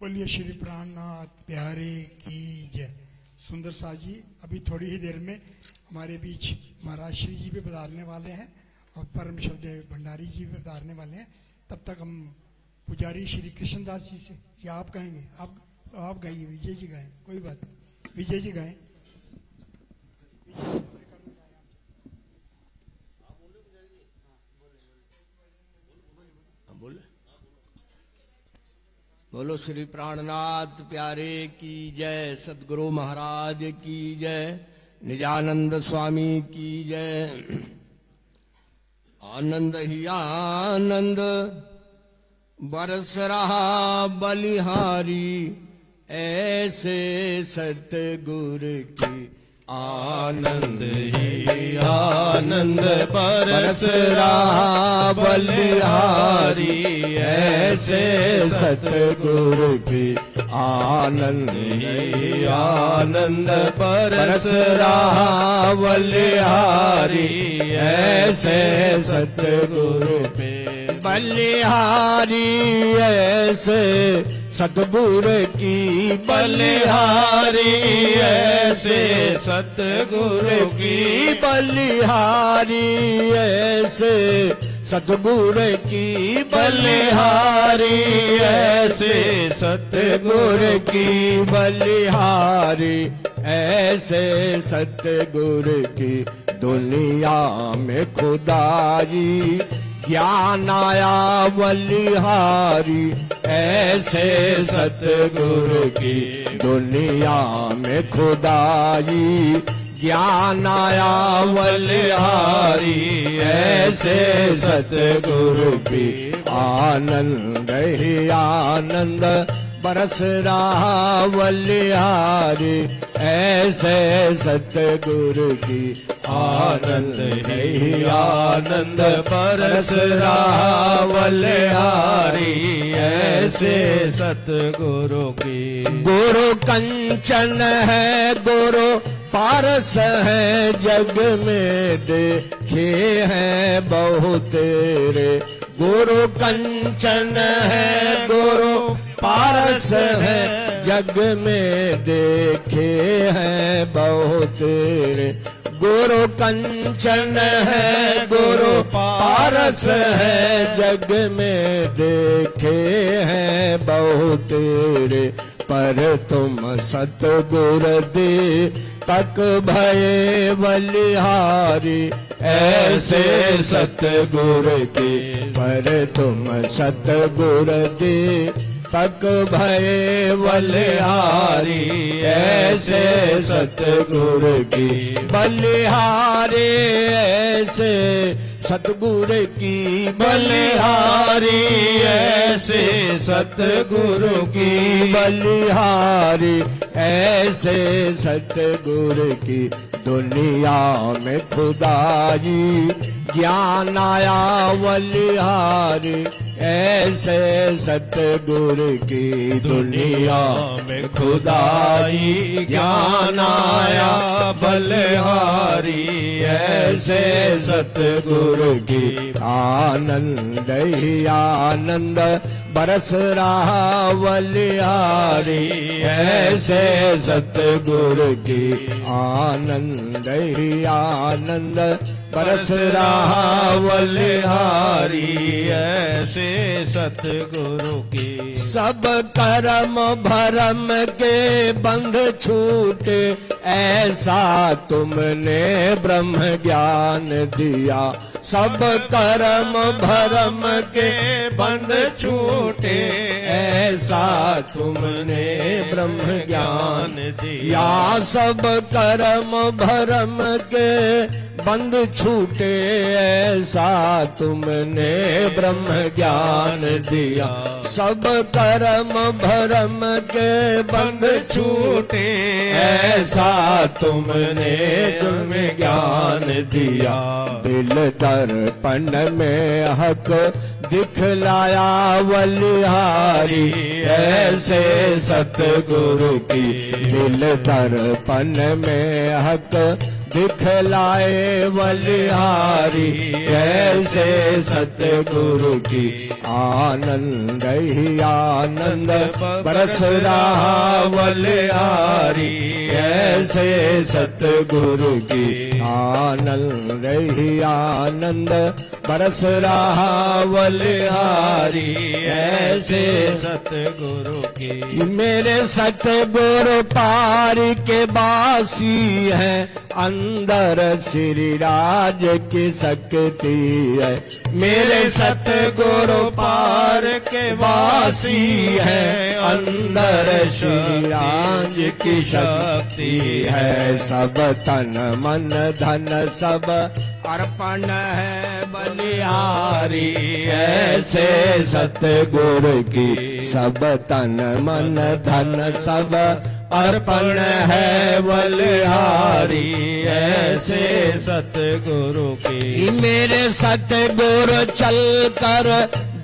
बोलिए श्री प्राणनाथ प्यारे की जय। सुंदर साथ जी अभी थोड़ी ही देर में हमारे बीच महाराज श्री जी भी पधारने वाले हैं और परम श्रद्धेय भंडारी जी भी पधारने वाले हैं। तब तक हम पुजारी श्री कृष्णदास जी से, या आप कहेंगे? आप गाइए, विजय जी गाएं, कोई बात नहीं, विजय जी गाएं। बोलो श्री प्राणनाथ प्यारे की जय, सदगुरु महाराज की जय, निजानंद स्वामी की जय। आनंद ही आनंद बरस रहा बलिहारी, ऐसे सतगुर की आनंद ही आनंद बरस रहा बलिहारी, ऐसे सतगुरु की आनंद ही आनंद बरस रहा बलिहारी, ऐसे सतगुरु पे बलिहारी, ऐसे सतगुर की बलिहारी, ऐसे सतगुर की बलिहारी, ऐसे सतगुर की बलिहारी, ऐसे सतगुर की बलिहारी, ऐसे सतगुर की दुनिया में खुदाई ज्ञान आया बलिहारी, ऐसे सतगुरु की दुनिया में खुदाई ज्ञान आया बलिहारी, ऐसे सतगुरु की आनंद ही आनंद बरस रहा बलिहारी, ऐसे सतगुरु की आनंद ही आनंद बरस रहा बलिहारी, ऐसे सतगुरु की। गुरु कंचन है गुरु पारस है, जग में देखे हैं बहुत तेरे। गुरु कंचन है गुरु पारस है, जग में देखे हैं बहुत तेरे। गुरु कंचन है गुरु पारस है, जग में देखे हैं बहुत तेरे। पर तुम सतगुर दे तक भये बलिहारी, ऐसे सतगुर के। पर तुम सतगुर दे तक भये बलिहारी, ऐसे सतगुर की बलिहारी, ऐसे सतगुर की बलिहारी, ऐसे सतगुरु की बलिहारी, ऐसे सतगुर की दुनिया में खुदाई ज्ञान आया बलिहारी, ऐसे सतगुर की दुनिया में खुदाई ज्ञान आया बलिहारी, ऐसे सतगुर की आनंद ही आनंद बरस रहा बलिहारी, ऐसे सतगुर की आनंद ही आनंद बरस रहा बलिहारी, ऐसे सतगुरु की। सब कर्म भरम के बंध छूटे, ऐसा तुमने ब्रह्म ज्ञान दिया। सब कर्म भरम के बंध छूटे, ऐसा तुमने ब्रह्म ज्ञान दिया। सब कर्म भरम के बंद छूटे ऐसा तुमने ब्रह्म ज्ञान दिया। सब कर्म भरम के बंद छूटे ऐसा तुमने तुम ज्ञान दिया। दिल दर्पण में हक दिखलाया बलिहारी, ऐसे सतगुरु की दिल दर्पण में हक दिखलाए बलिहारी, ऐसे सतगुरु की आनंद ही आनंद बरस रहा बलिहारी, ऐसे सतगुरु की आनंद ही आनंद बरस रहा बलिहारी, ऐसे सतगुरु की। मेरे सतगुरु पार के बासी है, अंदर श्री राज की शक्ति है। मेरे सतगुरु पार के वासी है, अंदर श्री राज की शक्ति है। सब तन मन धन सब अर्पण है बलिहारी, ऐसे सतगुरु की सब तन मन धन सब अर्पण है बलिहारी, ऐसे सतगुरु की। मेरे सतगुरु चल कर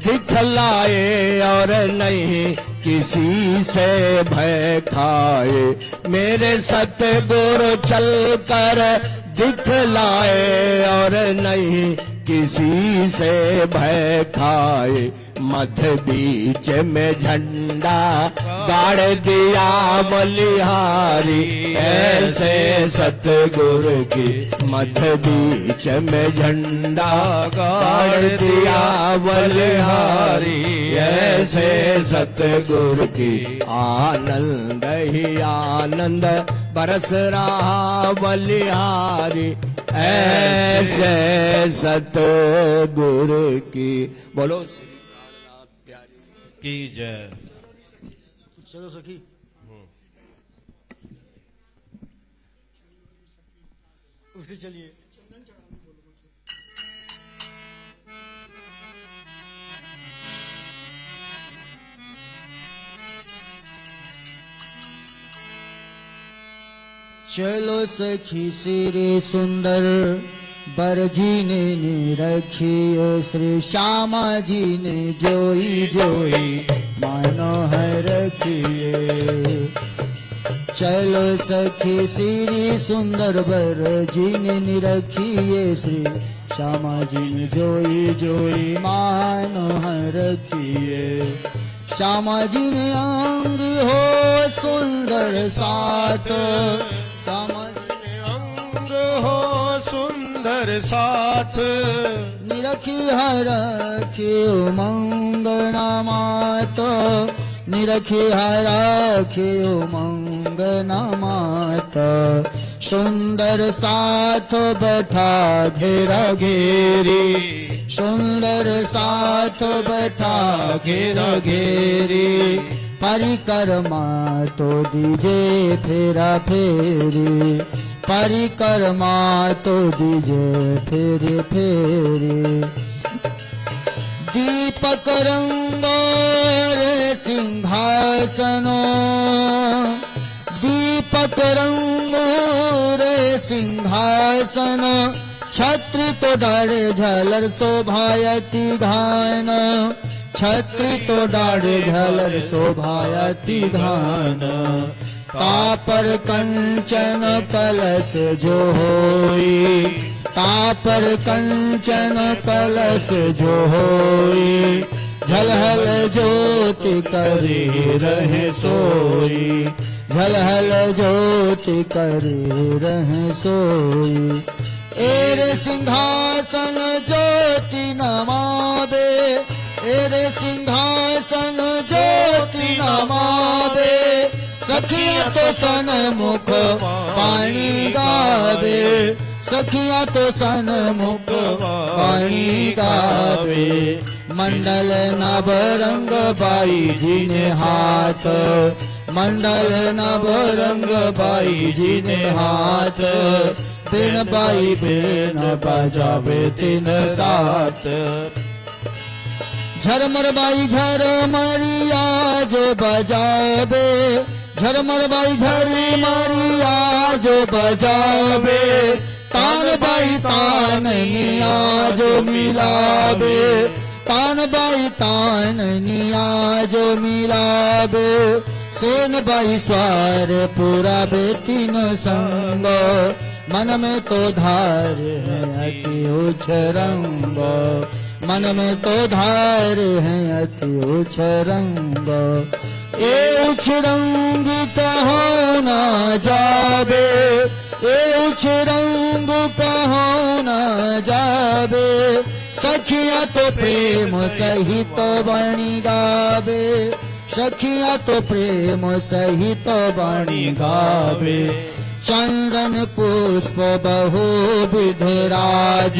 दिखलाए और नहीं किसी से भय खाए। मेरे सतगुरु चल कर दिखलाए और नहीं किसी से भय खाए। मध्य बीच में झंडा गाड़ दिया बलिहारी, ऐसे सतगुरु की मध्य बीच में झंडा गाड़ दिया बलिहारी, ऐसे सतगुरु की आनंद ही आनंद बरस रहा बलिहारी, ऐसे सतगुरु की। बोलो श्री प्राणनाथ प्यारे की जय। चलो सखी उठते चलिए। चलो सखी श्री सुंदर बरजी ने रखिए, श्री श्यामा जी ने जोई जोई मानो है रखिए। चलो सखी श्री सुंदर बरजी ने रखिए, श्री श्यामा जी ने जोई जोई मानो है रखिए। श्यामा जी ने अंग हो सुंदर साथ, श्यामा जी ने अंग हो सुंदर साथ, निरखी हर रखी मंगना मात, निरखी हर रखी मंगना मात। सुंदर साथ बैठा घेरा घेरी, सुंदर साथ बैठा घेरा घेरी। परिक्रमा तो दीजे फेरा फेरी, परिक्रमा तो दीजे फेरी फेरी। दीपक रंग रे सिंहासनो, दीपक रंग रे सिंहासन। छत्री तो डाढ़े झलर शोभायति घान, छत्री तो डाढ़े झलर शोभायति घान। तापर कंचन कलश जो होई, तापर कंचन कलश जो होई। झलहल ज्योति करे रहे सोई, झलहल ज्योति करे रहे सोई। एरे सिंहासन ज्योति नमावे, एरे सिंहासन ज्योति नमावे। सखिया तो सन मुख पानी गावे, सखिया तो सन मुख पानी गावे। मंडल नभ रंग बाई जी ने हाथ, मंडल नभ रंग बाई जी ने हाथ। तीन बाई बेन बजावे तीन साथ झरमर बाई झरमरिया जो बजावे झरमर बाई झरमरिया जो बजावे तान बाई तान निया जो मिलावे तान बाई तान निया जो मिलावे सेन बाई स्वार पूरा बेतीन संग मन में तो धार है अति उच्च रंग मन में तो धार है अति उच्च रंग ए उच्च रंग कहो ना जावे ए उच्च रंग कहो ना जावे सखिया तो प्रेम सहित वाणी गावे सखिया तो प्रेम सहित वाणी गावे चंदन पुष्प बहु विधराज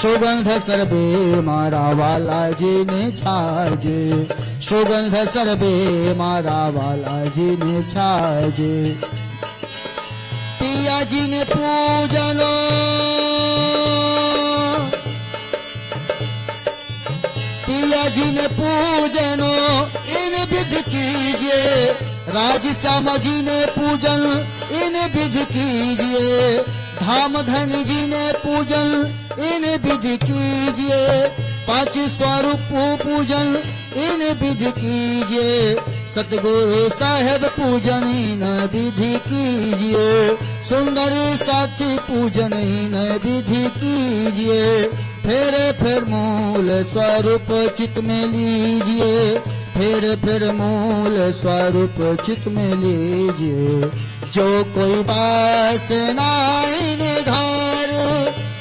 सुगंध सर्वे मारा वाला जी ने छाजे सुगंध सर्वे मारा वाला जी ने छाजे पिया जी ने पूजनो पिया जी ने पूजनो इन विध कीजिए राज श्यामा जी ने पूजन इन विध कीजिए धाम धनी जी ने पूजन इन विध कीजिए पांच स्वरूप पूजन इन विध कीजिए सतगुरु साहेब पूजन इन विधि कीजिए सुंदर साथी पूजन इन विधि कीजिए फिर मूल स्वरूप चित में लीजिए फिर मूल स्वरूप चित में लीजिए जो कोई पास नाइन घर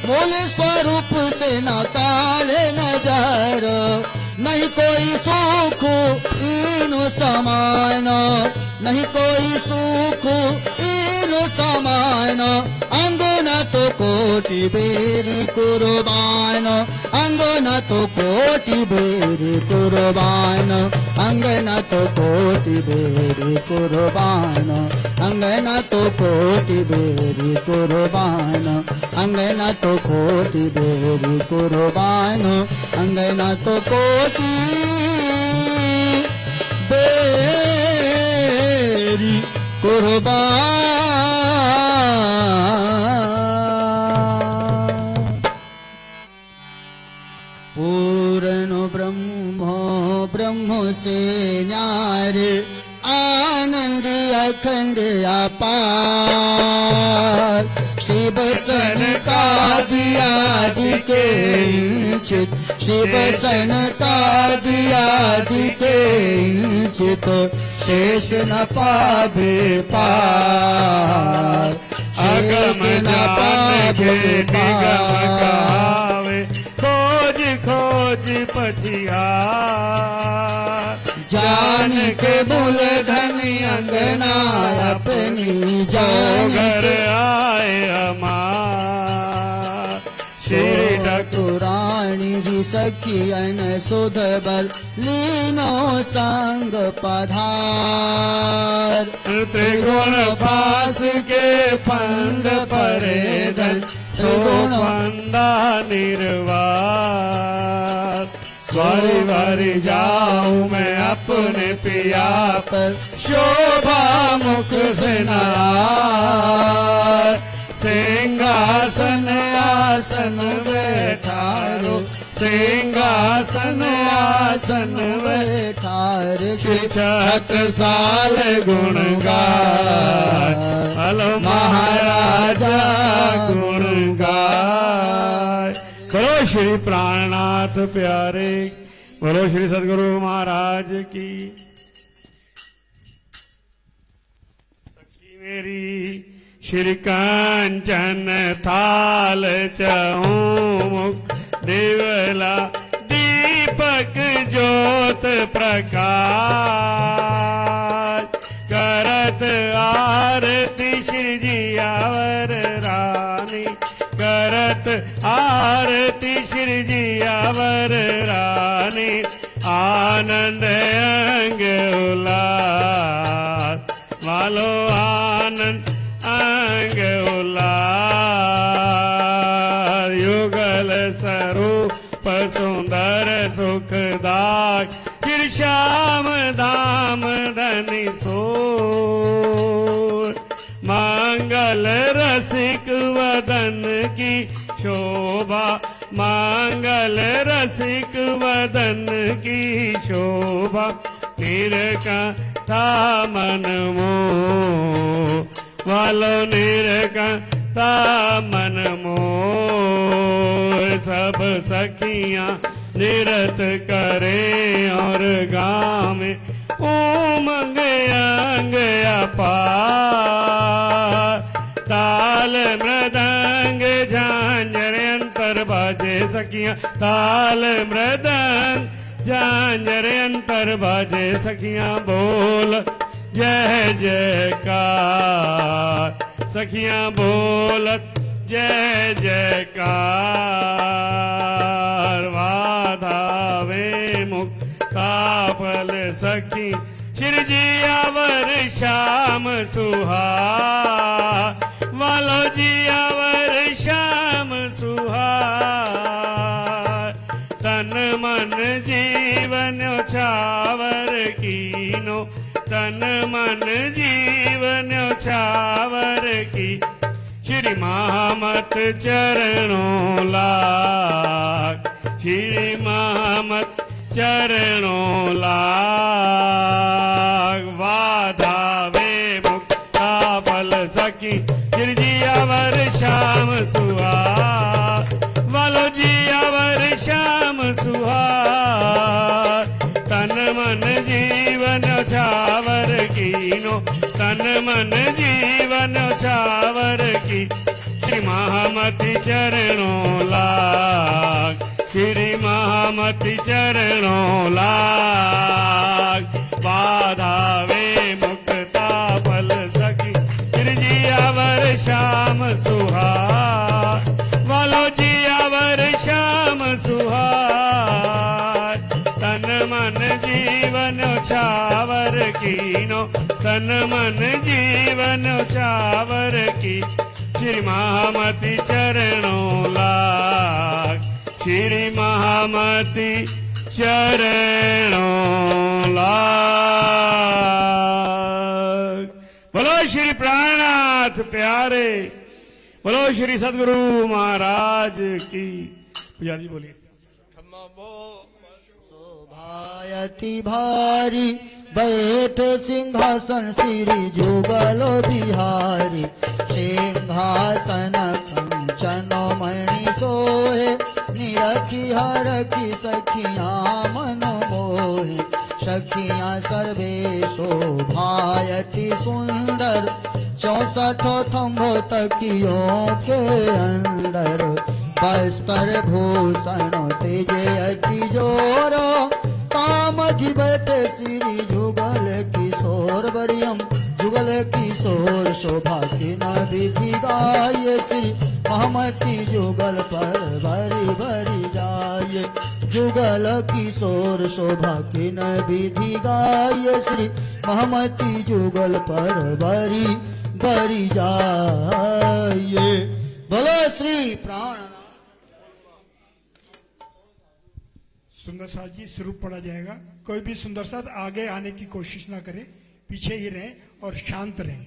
मूल स्वरूप से न ताड़े नजर नहीं कोई सुख इनो समान नहीं कोई सुख इनो समान अंगना तो कोटि बेरी कुर्बान अंगना तो कोटि बेरी कुर्बान अंगना तो कोटि बेरी कुर्बान अंगना तो कोटि बेरी कुर्बान अंगना तो कोटि बेरी कुर्बान अंगना तो कोटि बेरी कुर्बान पूर्ण ब्रह्म से न्यारे आनंद अखंड अपार शिव सन का दिया दिके चित शिव सन का दिया दिके चित शेष न पावे पार शेष न पावे पार खोज खोज पछिया जान के मूल धन अंगना अपनी जान के आए हमार श्री ठाकुरानी जी सखियन सुध बल लीनो संग पधार त्रिगुण पास के फंद परे धन त्रिगुण फंदा निर्वार वारी वारी जाऊं मैं अपने पिया पर शोभा मुख से नार सिंहासन आसन बैठारो सिंहासन आसन बैठार छत साल गुण गाय हलो महाराजा गुण गाय बोलो श्री प्राणनाथ प्यारे बोलो श्री सदगुरु महाराज की सखी मेरी श्री कांचन थाल चहुमुख देवला दीपक ज्योत प्रकाश करत आरती श्री जियावर रानी करत आरती श्री जियावर रानी आनंद अंग उल्लास वालो आनंद अंग उल्लास मनि सोर मंगल रसिक वदन की शोभा मंगल रसिक वदन की शोभा निरकथा मन मोह वालो निरकथा मन मोह सब सखियां निरत करे और गावे उमंग अंग अपार ताल मृदंग झांझर अंतर बाजे सखियां ताल मृदंग झांझर अंतर बाजे सखियां बोल जय जयकार सखियां बोलत जय जयकार वाधावे मुक्ता फल सखी श्री जी अवर श्याम सुहार वालो जी अवर श्याम सुहार तन मन जीवन छावर कीनो तन मन जीवन छावर की श्री महामत चरणों लाग श्री महामत चरणों लाग वाधावे मुक्ता फल सखी श्री जी अवर श्याम सुहार वालो जी अवर श्याम सुहार तन मन जीवन छावर कीनो तन मन जीवन छावर की श्री महामति चरणों लाग श्री महामति चरणों लाग बाधावे मुक्ता फल सखी श्री जी अवर श्याम सुहार वालो जी अवर श्याम सुहार तन मन जीवन छावर कीनो तन मन जीवन छावर की श्री महामति चरणों लाग श्री महामति चरणों लाग बोलो श्री प्राणनाथ प्यारे बोलो श्री सदगुरु महाराज की पुजारी बोलिए शोभायति भारी बैठ सिंहासन श्री जुगल बिहारी सिंहासन कंचन मणि सोहे निरखी हरखी सखियां मन मोहे सखियां सर्वे शोभायति सुंदर 64 थंभो तकियों के अंदर बस्तर भूषण तेजे अति जोर कामधि बैठे श्री जुगल किशोर बरियम जुगल किशोर शोभा की न विधि गाय श्री महमति जुगल पर भरी भरी जाए जुगल किशोर शोभा की न विधि गाय श्री महमति जुगल पर भरी भरी जाए बोलो श्री प्राण सुंदर साथ जी स्वरूप पढ़ा जाएगा। कोई भी सुंदर साथ आगे आने की कोशिश ना करें, पीछे ही रहें और शांत रहें।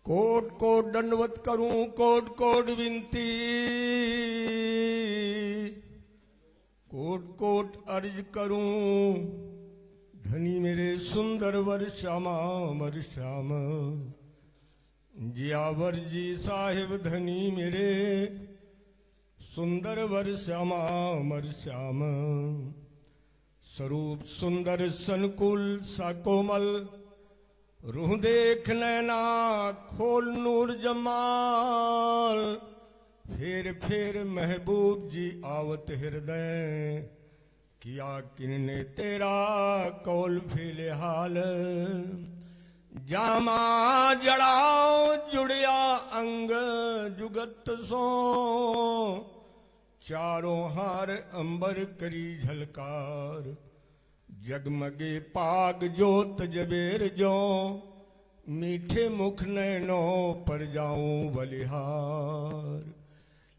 कोट कोट दंडवत करूं कोट कोट विनती कोट कोट अर्ज करूं धनी मेरे सुंदर वर श्यामा मर श्याम जियावर जी साहिब धनी मेरे सुंदर वर श्यामा मर श्याम स्वरूप सुंदर सनकुल सा कोमल रूह देख नैना खोल नूर जमाल फेर फेर महबूब जी आवत हृदय किया किन्ने तेरा कौल फेले हाल जामा जड़ाओ जुड़िया अंग जुगत सो चारों हार अंबर करी झलकार जगमगे पाग जोत जबेर जो मीठे मुख नैनो पर जाऊं बलिहार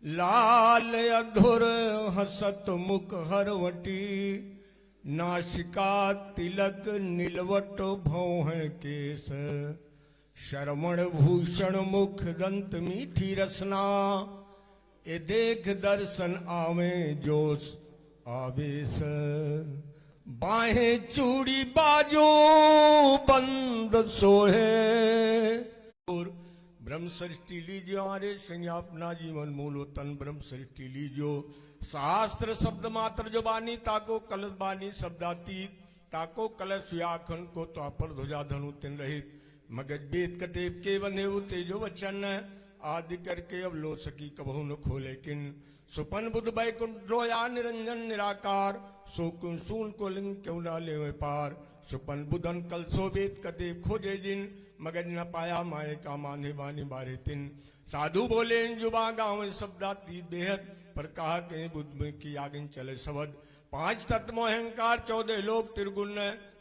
लाल अधुर हसत मुख हरवटी नासिका तिलक नीलवट भौह केस श्रवण भूषण मुख दंत मीठी रसना ए देख दर्शन आवे जोश आवेश बाहें चूड़ी बाजू बंद सोहे और ब्रह्म सृष्टि लीजियो आरे संज्ञा अपना जीवन मूल तन ब्रह्म सृष्टि लीजियो शास्त्र शब्द मात्र जो बानी ताको कलश बानी शब्दातीत ताको कलश व्याखन को तो पर ध्वजा धनु तिन रहित मगज वेद कतेब के बंधे तेजो वचन आदि करके अब लो सकी कबहू न खोले किन सुपन बुद्ध बैकुंठ रोया निरंजन निराकार सो सून को लिंग क्यों ना ले पार सुपन बुधन कल सो वेद कते खोजे जिन मगज न पाया माए का माने बानी बारे तिन साधु बोले जुबा गाँव शब्दातीत बेहद पर कहा के बुद्ध की आगिन चले शब्द पांच तत्व अहंकार 14 लोक त्रिगुण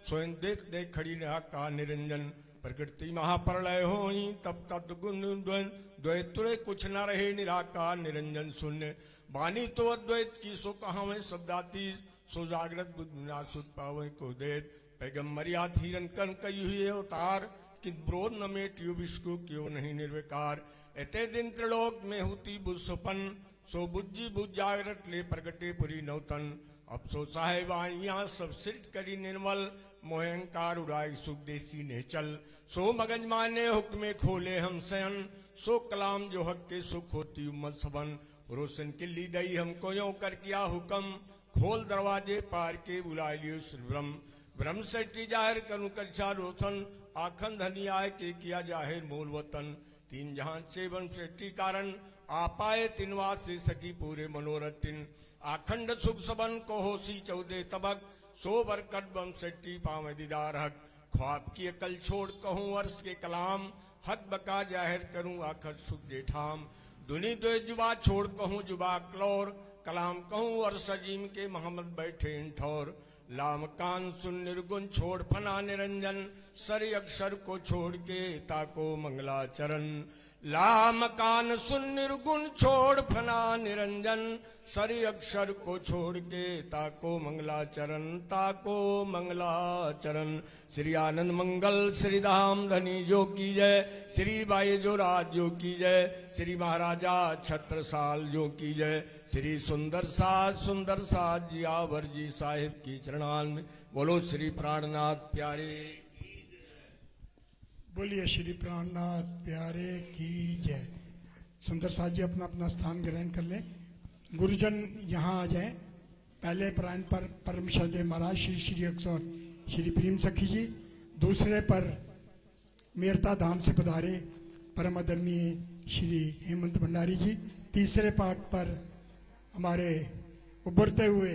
स्वयं देख देख खड़ी का निरंजन प्रकृति महाप्रलय हो ही तब तत् गुण द्वैत तुरे कुछ न रहे निराकार निरंजन शून्य वाणी तो अद्वैत की सो कहा में शब्दाती सो जागृत बुद्ध सुत पावे को देत पैगम्बरिया धीरन कन कई हुए अवतार कि ब्रोध न मेट यु विष्णु क्यों नहीं निर्विकार एते दिन त्रिलोक में होती बुझ सुपन सो बुद्धि बुझ जागृत ले प्रगटे पुरी नौतन अब सो साहेबाणियां सब सिट करी निर्मल मोहंकार उड़ाई सुख देसी ने चल सो मगज माने हुक्मे खोले हम सयन सो कलाम जो हक के सुख होती उम्मत सबन रोशन किल्ली दई हमको यो कर किया हुक्म खोल दरवाजे पार के बुला लियो श्री ब्रह्म ब्रह्म सृष्टि जाहिर करूं कक्षा रोशन आखन धनी आय के किया जाहिर मूल वतन तीन जहां से वन सृष्टि कारण आ पाए तिनवास से सकी पूरे मनोरथ तिन आखंड सुख सबन को होसी 14 तबक सो बरकत बम सट्टी पावे दीदार हक ख्वाब की अकल छोड़ कहूँ वर्ष के कलाम हक बका जाहिर करूँ आखर सुख जेठाम दुनी दो जुबा छोड़ कहूँ जुबा क्लोर कलाम कहूँ वर्ष अजीम के मोहम्मद बैठे ठौर लाम कान सुन निर्गुण छोड़ फना निरंजन सर अक्षर को छोड़ के ताको मंगलाचरण लाम कान सुन निर्गुण छोड़ फना निरंजन सर अक्षर को छोड़ के ताको मंगलाचरण श्री आनंद मंगल श्री धाम धनी जो की जय श्री बाई जो राज जो की जय श्री महाराजा छत्रसाल जो की जय श्री सुंदर साज जियावर जी साहिब की चरणान में बोलो श्री प्राणनाथ प्यारे बोलिए श्री प्राणनाथ प्यारे की जय। सुंदर साथ जी अपना अपना स्थान ग्रहण कर लें। गुरुजन यहाँ आ जाएं। पहले प्राण पर परम श्रद्धेय महाराज श्री श्री अक्सर श्री प्रेम सखी जी, दूसरे पर मेरता धाम से पधारे परम आदरणीय श्री हेमंत भंडारी जी, तीसरे पाठ पर हमारे उभरते हुए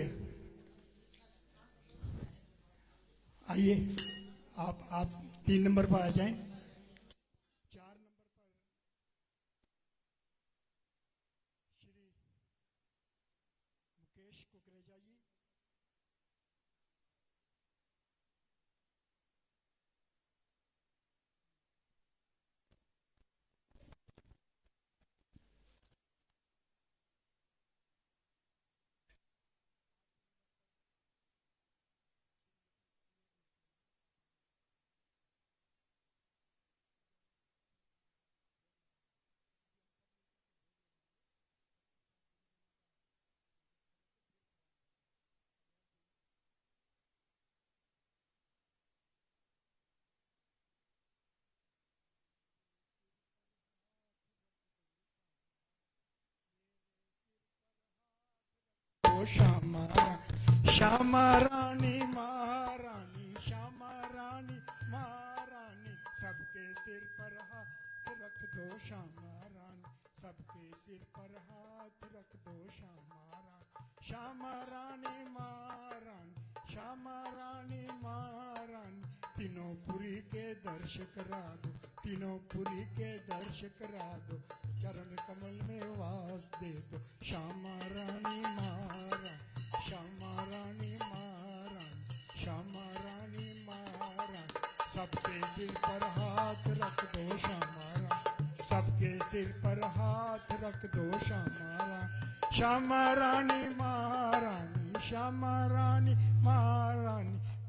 आइए आप 3 नंबर पर आ जाएं। 4 नंबर पर श्री मुकेश कुकरेजा जी, श्यामा श्यामा रानी महारानी, श्यामा रानी महारानी, सबके सिर पर हाथ रख दो श्यामा रानी, सबके सिर पर हाथ रख दो श्यामा रानी, श्यामा रानी महारानी, श्यामा रानी महारानी, तीनों पुरी के दर्श करा दो, तीनों पुरी के दर्श करा दो, चरण कमल में वास दे दो श्यामा रानी महारानी, श्यामा रानी महारानी, श्यामा रानी महारानी, सबके सिर पर हाथ रख दो श्यामा रानी, सबके सिर पर हाथ रख दो श्यामा रानी, श्यामा रानी महारानी, श्यामा रानी महारानी।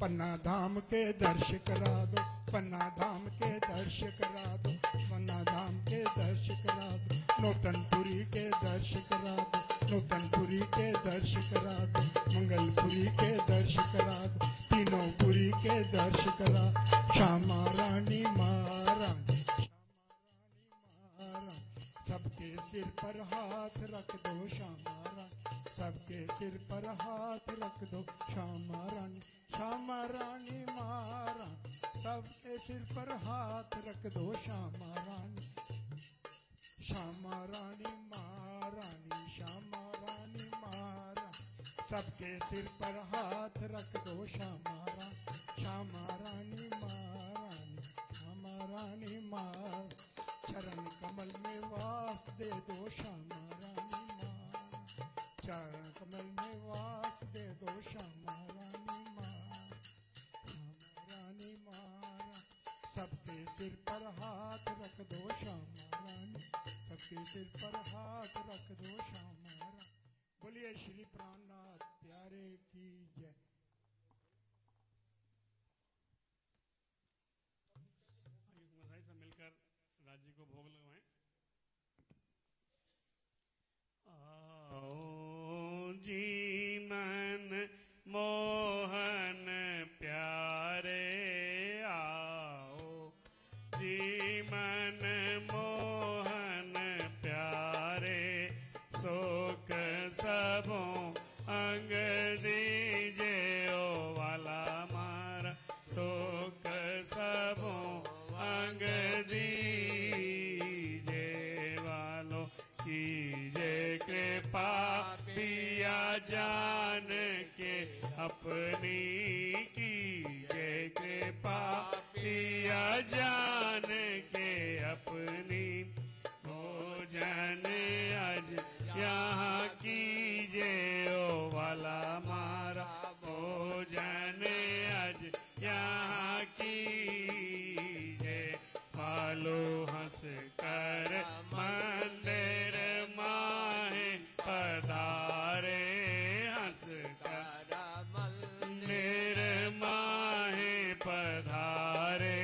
पन्ना धाम के दर्श करा दो, पन्ना धाम के दर्श करा दो, पन्ना धाम के दर्श करा दो, नौतनपुरी के दर्श करा दो, नौतनपुरी के दर्श करा दो, मंगलपुरी के दर्श करा दो, तीनों पुरी के दर्श करा, श्यामा रानी महारानी, सबके सिर पर हाथ रख दो श्यामा रानी, सबके सिर पर हाथ रख दो श्यामा रानी, श्यामा रानी महारानी, सबके सिर पर हाथ रख दो श्यामा रानी, श्यामा रानी महारानी, श्यामा रानी महारानी, सबके सिर पर हाथ रख दो श्यामा रानी, श्यामा रानी महारानी, श्यामा रानी महारानी, चरण कमल में वास दे दो श्यामा रानी महारानी, चरण कमल में वास दे दो श्यामा रानी महारानी, श्यामा रानी महारानी, सबके सिर पर हाथ रख दो श्यामा रानी, सबके सिर पर हाथ रख दो श्यामा रानी। बोलिए श्री प्राणनाथ प्यारे की जय। सब मिलकर राज्य को भोग लगवाएं। आओ जी मन मोहन प्यारे, आओ जी मन मोहन प्यारे, शोक सबों अंग दीजे ओ वाला मारा, शोक सबों अंग दीजे वालों कीजे कृपा, पिया जान के अपनी कीजे कृपा, पिया जान के अपनी, भोजन आज यहाँ कीजे ओ वाला मारा, भोजन आज यहाँ कीजे, पालो हंस कर मंदिर माहे पधारे, हंस कर मंदिर माहे पधारे,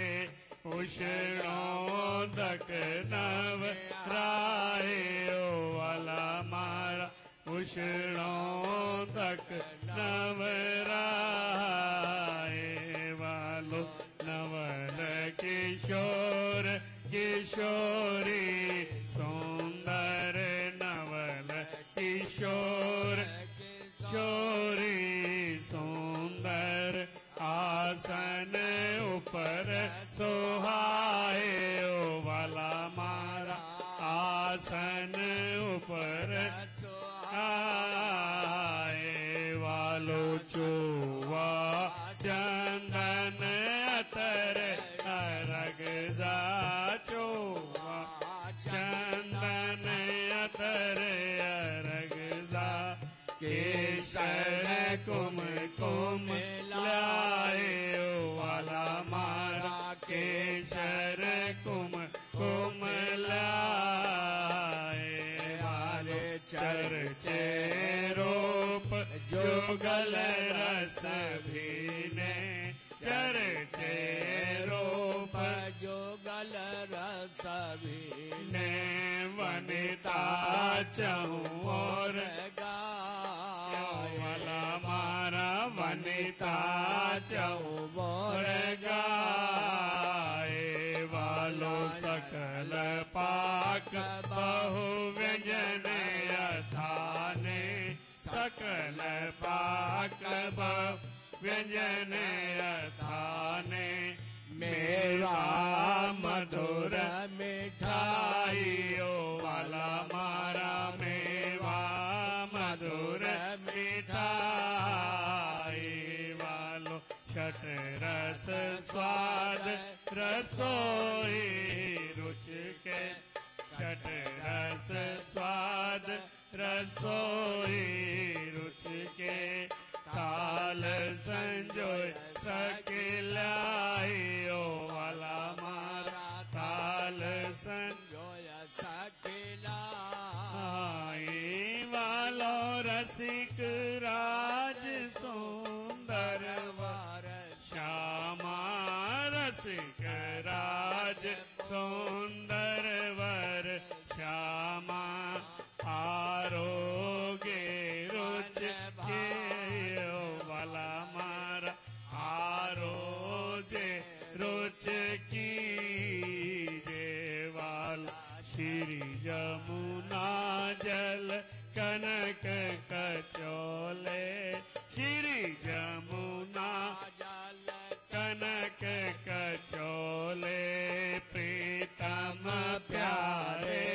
उषणों तक नव राय ओ वाला मारा, उषणों तक नव राय वालो, नवल किशोर किशोरी सुंदर, नवल किशोर किशोरी सुंदर, आसन ऊपर सोहाए ओ वाला मारा, आसन ऊपर आए वालो, चोवा चंदन अतर अरग जा, चोवा चंदन अतर अरग जा, केसर कुमकुम लाए ओ वाला मारा, केसर कुमकुम लाए वाले, चर्चे रूप जुगल रस भीने, चर्चे रूप जुगल रस भीने, वनिता चहु और वाला मारा, वनिता चहु और गाए वालो, सकल पाक बहु व्यंजन अठाने, सकल पाक बहु व्यंजन अठाने, मेवा मधुर मिठाई ओ वाला मारा, मेवा मधुर मिठाई वालो, छठ रस स्वाद रसोई रुच के, छठ रस स्वाद रसोई रुच के, थाल संजोय सकिलाई ओ वाला मारा, थाल संजोय सकिलाई वालो, रसिक राज सुंदर वर रसिक राज सुंदर वर श्यामा आरोगे रुच के वाला मारा आरोजे रुच की जेवाल श्री जमुना जल कनक कचोले श्री जमुना कनक कचोले प्रीतम प्यारे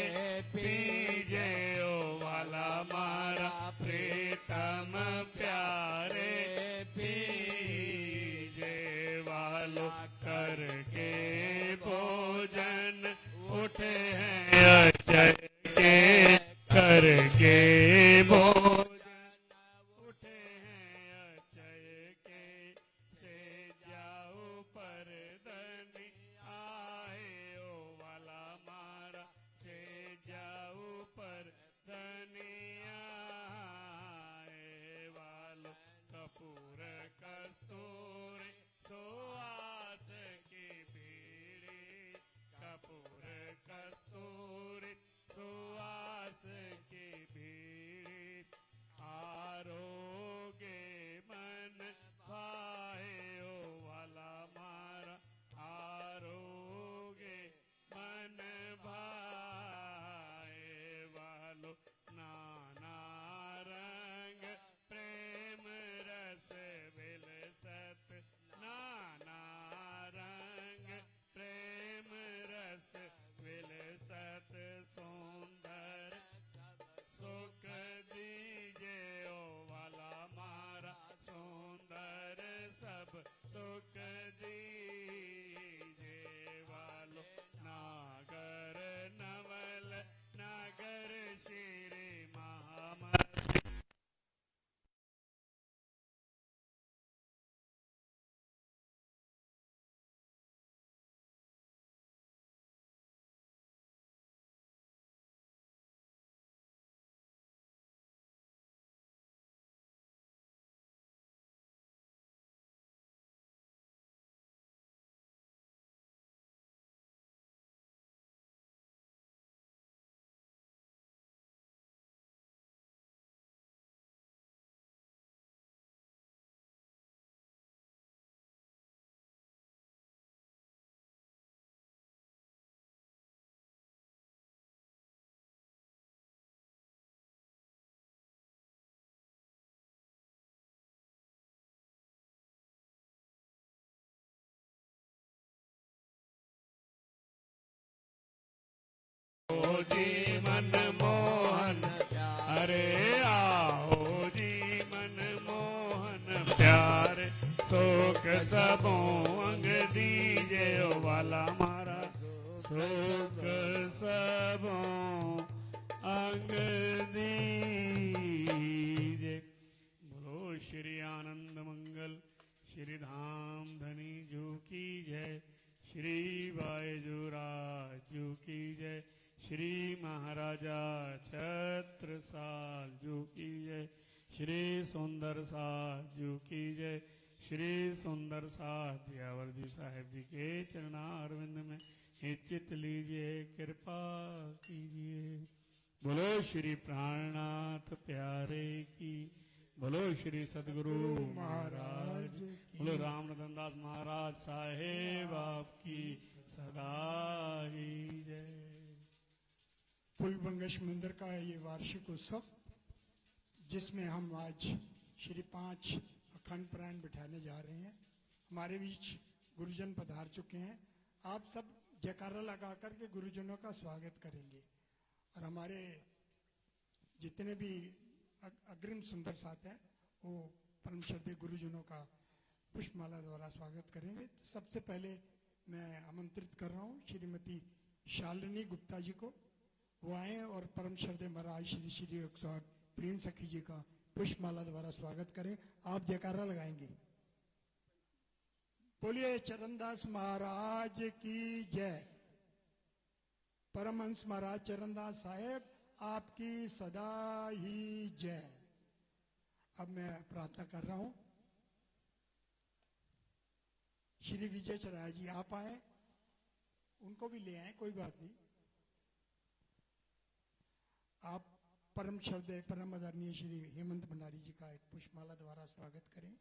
पीजे ओ वाला मारा प्रीतम प्यारे पीजे वालो करके भोजन उठे हैं अजय के करके भोजन उठे हैं अजय के से जाओ पर धनी आए ओ वाला मारा से जाओ पर धनी आए वालो कपूर कस्तूरी सुवास की बीड़ी कपूर कस्तूरी सुवास की बीड़ी आरोगे मन भाए ओ वाला मारा आरोगे मन भाए वालो नाना रंग प्रेम रस विलसत नाना रंग प्रेम रस विलसत सुंदर सुख दीजे ओ वाला मारा सुंदर सब सुख दीजे वालो नागर नवल नागर श्री महामत ओ जी मन मोहन अरे आओ जी मन मोहन प्यारे शोक सबों अंग दीजे ओ वाला मारा शोक सबों अंग दीजे बोलो श्री आनंद मंगल श्री धाम धनी जू की जय श्री बायजूराज जू की जय श्री महाराजा छत्रसाल जू की जय श्री सुंदर साज जू की जय श्री सुंदर साज जियावर जी साहेब जी के चरणारविंद में चित लीजिए कृपा कीजिए बोलो श्री प्राणनाथ प्यारे की बोलो श्री सदगुरु महाराज बोलो राम रतन दास महाराज साहेब आपकी सदा ही जय। फुलबंगश मंदिर का ये वार्षिक उत्सव जिसमें हम आज श्री 5 अखंड प्राण बिठाने जा रहे हैं। हमारे बीच गुरुजन पधार चुके हैं। आप सब जयकारा लगा करके गुरुजनों का स्वागत करेंगे और हमारे जितने भी अग्रिम सुंदर साथ हैं वो परम श्रद्धेय गुरुजनों का पुष्पमाला द्वारा स्वागत करेंगे। तो सबसे पहले मैं आमंत्रित कर रहा हूँ श्रीमती शालिनी गुप्ता जी को, वो आए और परम श्रद्धेय महाराज श्री श्री प्रेम सखी जी का पुष्पमाला द्वारा स्वागत करें। आप जयकारा लगाएंगे। बोलिए चरणदास महाराज की जय। परमहंस महाराज चरणदास साहेब आपकी सदा ही जय। अब मैं प्रार्थना कर रहा हूं श्री विजय चराया जी आप आए, उनको भी ले आए, कोई बात नहीं। आप परम श्रद्धेय परम आदरणीय श्री हेमंत भंडारी जी का एक पुष्पमाला द्वारा स्वागत करें।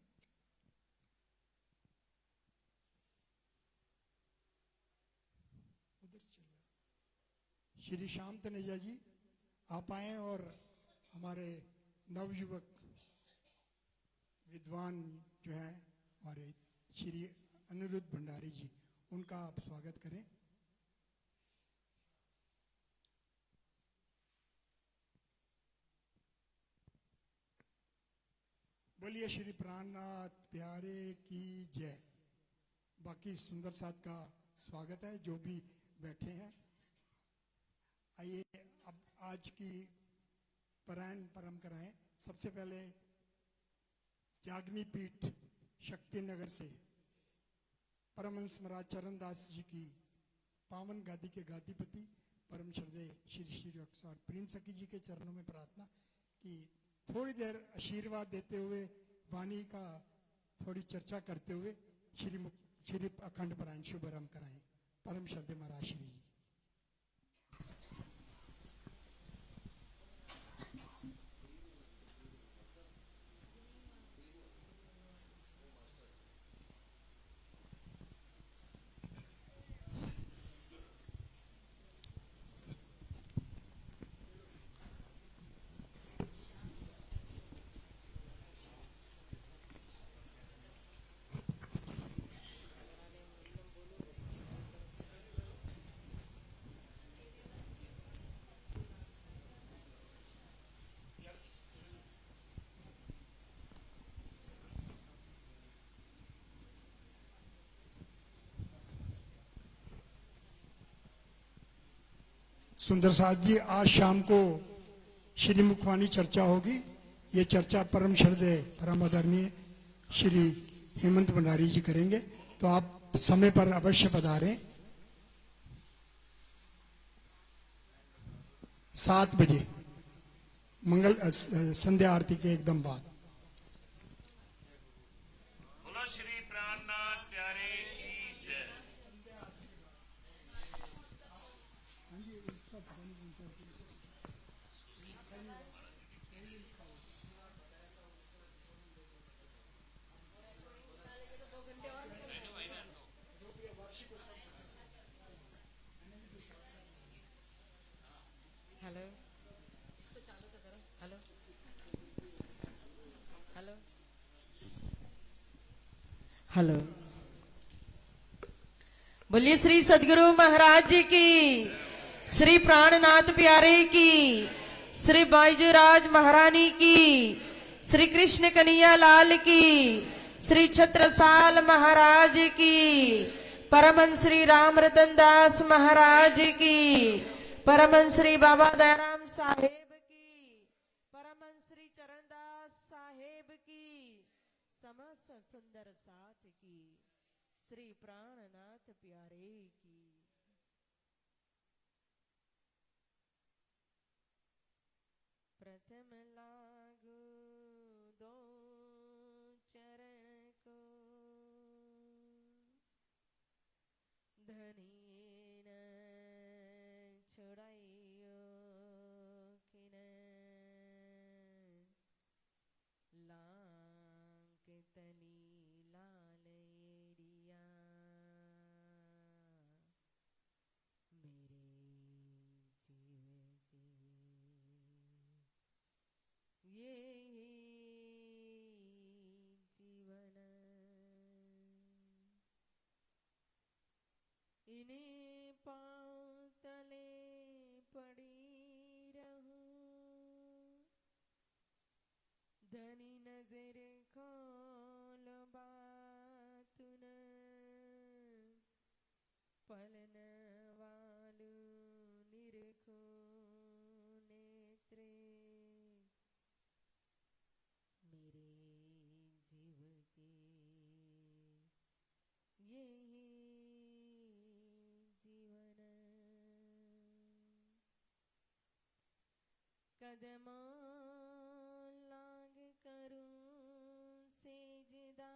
उधर से चले आओ। श्री श्याम तनेजा जी आप आए और हमारे नवयुवक विद्वान जो हैं हमारे श्री अनिरुद्ध भंडारी जी, उनका आप स्वागत करें। बोलिए श्री प्राणनाथ प्यारे की जय। बाकी सुंदर साथ का स्वागत है जो भी बैठे हैं। आइए अब आज की पारायण परंपराएं। सबसे पहले जागनी पीठ शक्तिनगर से परमहंस महाराज चरणदास जी की पावन गादी के गादीपति परम श्रद्धेय श्री श्री अक्षर प्रेम सखी जी के चरणों में प्रार्थना कि थोड़ी देर आशीर्वाद देते हुए वाणी का थोड़ी चर्चा करते हुए श्री अखंड पारायण शुभारंभ कराएं। परम श्रद्धेय महाराज श्री जी। सुंदर साथ जी आज शाम को श्री मुखवानी चर्चा होगी। ये चर्चा परम श्रद्धेय परम आदरणीय श्री हेमंत भंडारी जी करेंगे, तो आप समय पर अवश्य पधारें। 7 बजे मंगल संध्या आरती के एकदम बाद। बोलो श्री प्राणनाथ प्यारे की जय। हेलो, इसको चालू तो करो। Hello hello hello. बोलिए श्री सदगुरु महाराज जी की, श्री प्राणनाथ प्यारे की, श्री बाईजूराज महारानी की, श्री कृष्ण कन्हैया लाल की, श्री छत्रसाल महाराज की, परमहंस श्री राम रतन दास महाराज की, परमहंस श्री बाबा दयाराम साहेब की, परमहंस श्री चरणदास साहेब की, समस्त सुंदर साथ की, श्री प्राणनाथ प्यारे की। प्रथम लागू दो चरण को, धनी न छुड़ाइयो किन, लांक तनी लाल एरिया, मेरे जीव की ये जीवन, इन्हें पाँव तले पड़ी रहूं, धनी नजर खोल बात न, पलन वालू निरखो नेत्रे, मेरे जीव की यही जीवन, कदमों लाग करूं सेजदा,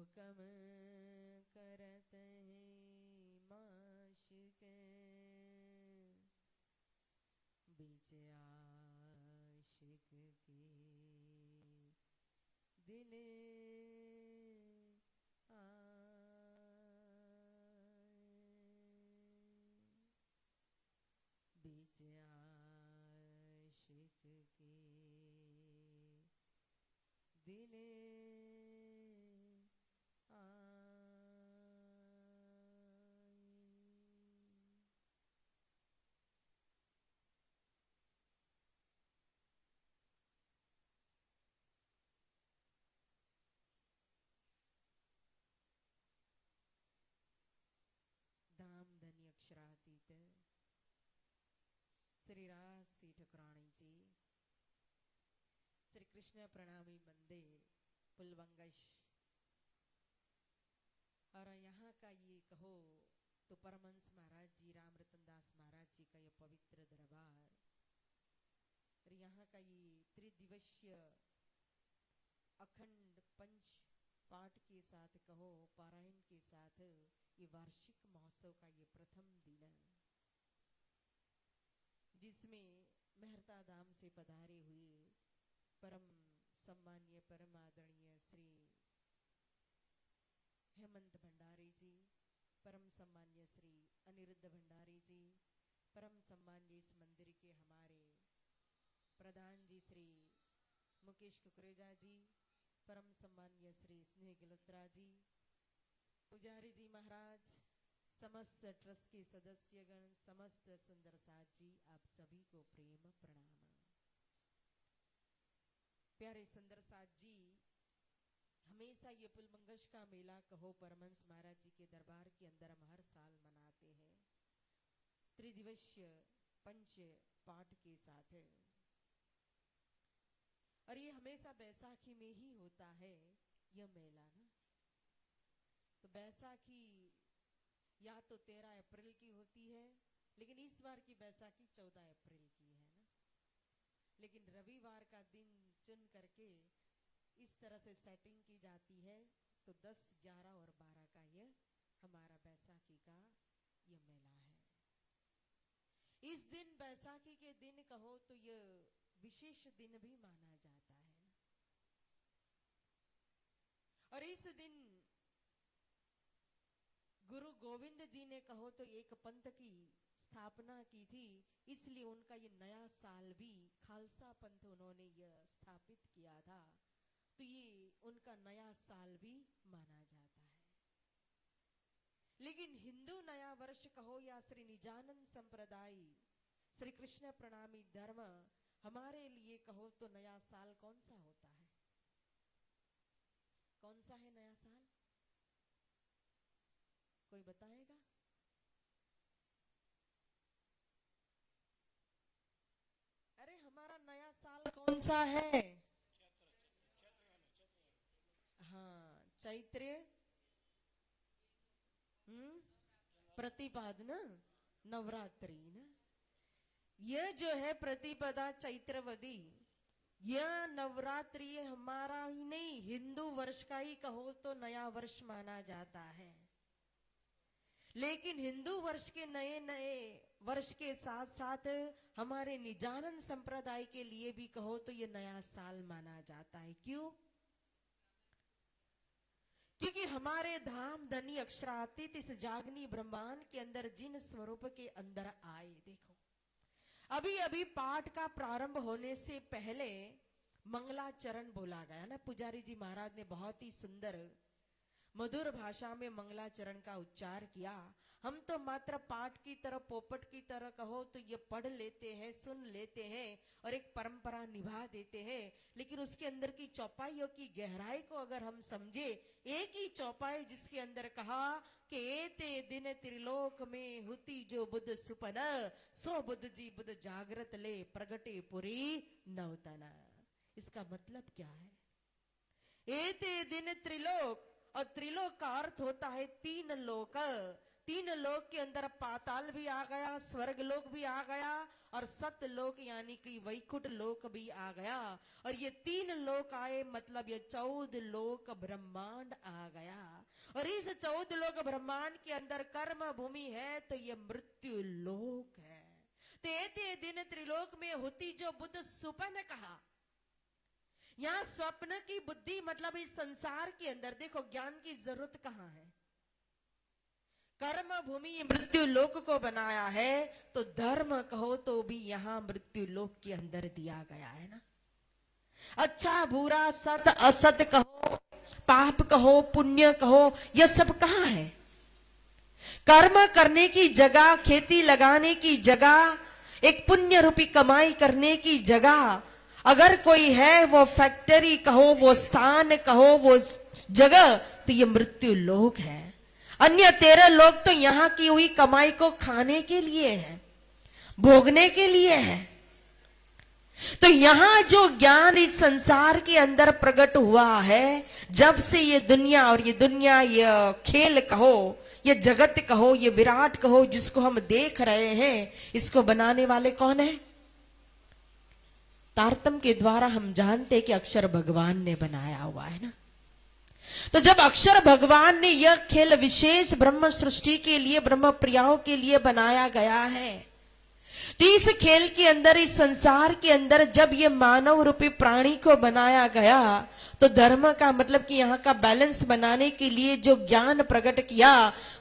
हुक्म करत है माशक बीच आशिक के दिल बीच आशिक के दिल धाम धनी अक्षरातीत श्री राज सी ठकुरानी जी श्री कृष्ण प्रणामी मंदिर पुलवंगश और यहाँ का ये कहो तो परमहंस महाराज जी राम रतन दास महाराज जी का ये पवित्र दरबार और यहाँ का ये त्रिदिवसीय अखंड पंच पाठ के साथ कहो पारायण के साथ ये वार्षिक महोत्सव का ये प्रथम दिन जिसमें मेहरता धाम से पधारे हुए परम सम्मान्य परम आदरणीय श्री हेमंत भंडारी जी, परम सम्मान्य श्री अनिरुद्ध भंडारी जी, परम सम्मान्य इस मंदिर के हमारे प्रधान जी श्री मुकेश कुकरेजा जी, परम सम्मान्य श्री स्नेह गिलोत्रा जी, पुजारी जी महाराज, समस्त ट्रस्ट के सदस्यगण, समस्त सुंदर साथ जी, आप सभी को प्रेम प्रणाम। प्यारे सुंदर साथ जी, हमेशा ये पुलमंगश का मेला कहो परमहंस महाराज जी के दरबार के अंदर हम हर साल मनाते हैं त्रिदिवसीय पंच पाठ के साथ और ये हमेशा बैसाखी में ही होता है यह मेला ना। तो बैसाखी या तो 13 अप्रैल की होती है, लेकिन इस बार की बैसाखी 14 अप्रैल की है ना। लेकिन रविवार का दिन चुन करके इस तरह से सेटिंग की जाती है, तो 10, 11 और 12 का ये हमारा बैसाखी का ये मेला है। इस दिन बैसाखी के दिन कहो तो ये विशेष दिन भी माना जाता है ना। और इस दिन गुरु गोविंद जी ने कहो तो एक पंथ की स्थापना की थी, इसलिए उनका ये नया साल भी खालसा पंथ उन्होंने यह स्थापित किया था, तो ये उनका नया साल भी माना जाता है। लेकिन हिंदू नया वर्ष कहो या श्री निजानंद संप्रदाय श्री कृष्ण प्रणामी धर्म, हमारे लिए कहो तो नया साल कौन सा होता है? कौन सा है नया साल? कोई बताएगा? अरे हमारा नया साल कौन सा है? हाँ, चैत्र प्रतिपद ना, नवरात्रि ना। यह जो है प्रतिपदा चैत्रवदी, यह नवरात्रि हमारा ही नहीं हिंदू वर्ष का ही कहो तो नया वर्ष माना जाता है। लेकिन हिंदू वर्ष के नए नए वर्ष के साथ साथ हमारे निजानंद संप्रदाय के लिए भी कहो तो ये नया साल माना जाता है। क्यों? क्योंकि हमारे धाम धनी अक्षरातीत इस जागनी ब्रह्मांड के अंदर जिन स्वरूप के अंदर आए, देखो अभी अभी पाठ का प्रारंभ होने से पहले मंगलाचरण बोला गया ना। पुजारी जी महाराज ने बहुत ही सुंदर मधुर भाषा में मंगलाचरण का उच्चार किया। हम तो मात्र पाठ की तरह पोपट की तरह कहो तो ये पढ़ लेते हैं, सुन लेते हैं और एक परंपरा निभा देते हैं, लेकिन उसके अंदर की चौपाइयों की गहराई को अगर हम समझे, एक ही चौपाई जिसके अंदर कहा कि एते दिन त्रिलोक में हुती जो बुध सुपन, सो बुध जी बुध जागृत ले प्रगटे पुरी नवतना। इसका मतलब क्या है? एते दिन त्रिलोक, और त्रिलोक का अर्थ होता है 3 लोक। तीन लोक के अंदर पाताल भी आ गया, स्वर्ग लोक भी आ गया और सत्य लोक यानी कि वैकुंठ लोक भी आ गया। और ये तीन लोक आए मतलब ये 14 लोक ब्रह्मांड आ गया। और इस 14 लोक ब्रह्मांड के अंदर कर्म भूमि है तो ये मृत्यु लोक है। ते दिन त्रिलोक में होती जो बुद्ध सुपन कहा। यहां स्वप्न की बुद्धि मतलब इस संसार के अंदर देखो ज्ञान की जरूरत कहां है। कर्म भूमि मृत्यु लोक को बनाया है तो धर्म कहो तो भी यहां मृत्यु लोक के अंदर दिया गया है ना। अच्छा बुरा सत असत कहो, पाप कहो, पुण्य कहो, यह सब कहां है। कर्म करने की जगह, खेती लगाने की जगह, एक पुण्य रूपी कमाई करने की जगह अगर कोई है वो फैक्ट्री कहो, वो स्थान कहो, वो जगह तो ये मृत्यु लोक है। अन्य 13 लोग तो यहां की हुई कमाई को खाने के लिए है, भोगने के लिए है। तो यहां जो ज्ञान इस संसार के अंदर प्रकट हुआ है, जब से ये दुनिया और ये दुनिया, ये खेल कहो, ये जगत कहो, ये विराट कहो जिसको हम देख रहे हैं, इसको बनाने वाले कौन है। तारतम के द्वारा हम जानते कि अक्षर भगवान ने बनाया हुआ है ना। तो जब अक्षर भगवान ने यह खेल विशेष ब्रह्म सृष्टि के लिए, ब्रह्म प्रियाओं के लिए बनाया गया है, तो इस खेल के अंदर, इस संसार के अंदर जब ये मानव रूपी प्राणी को बनाया गया तो धर्म का मतलब कि यहाँ का बैलेंस बनाने के लिए जो ज्ञान प्रकट किया,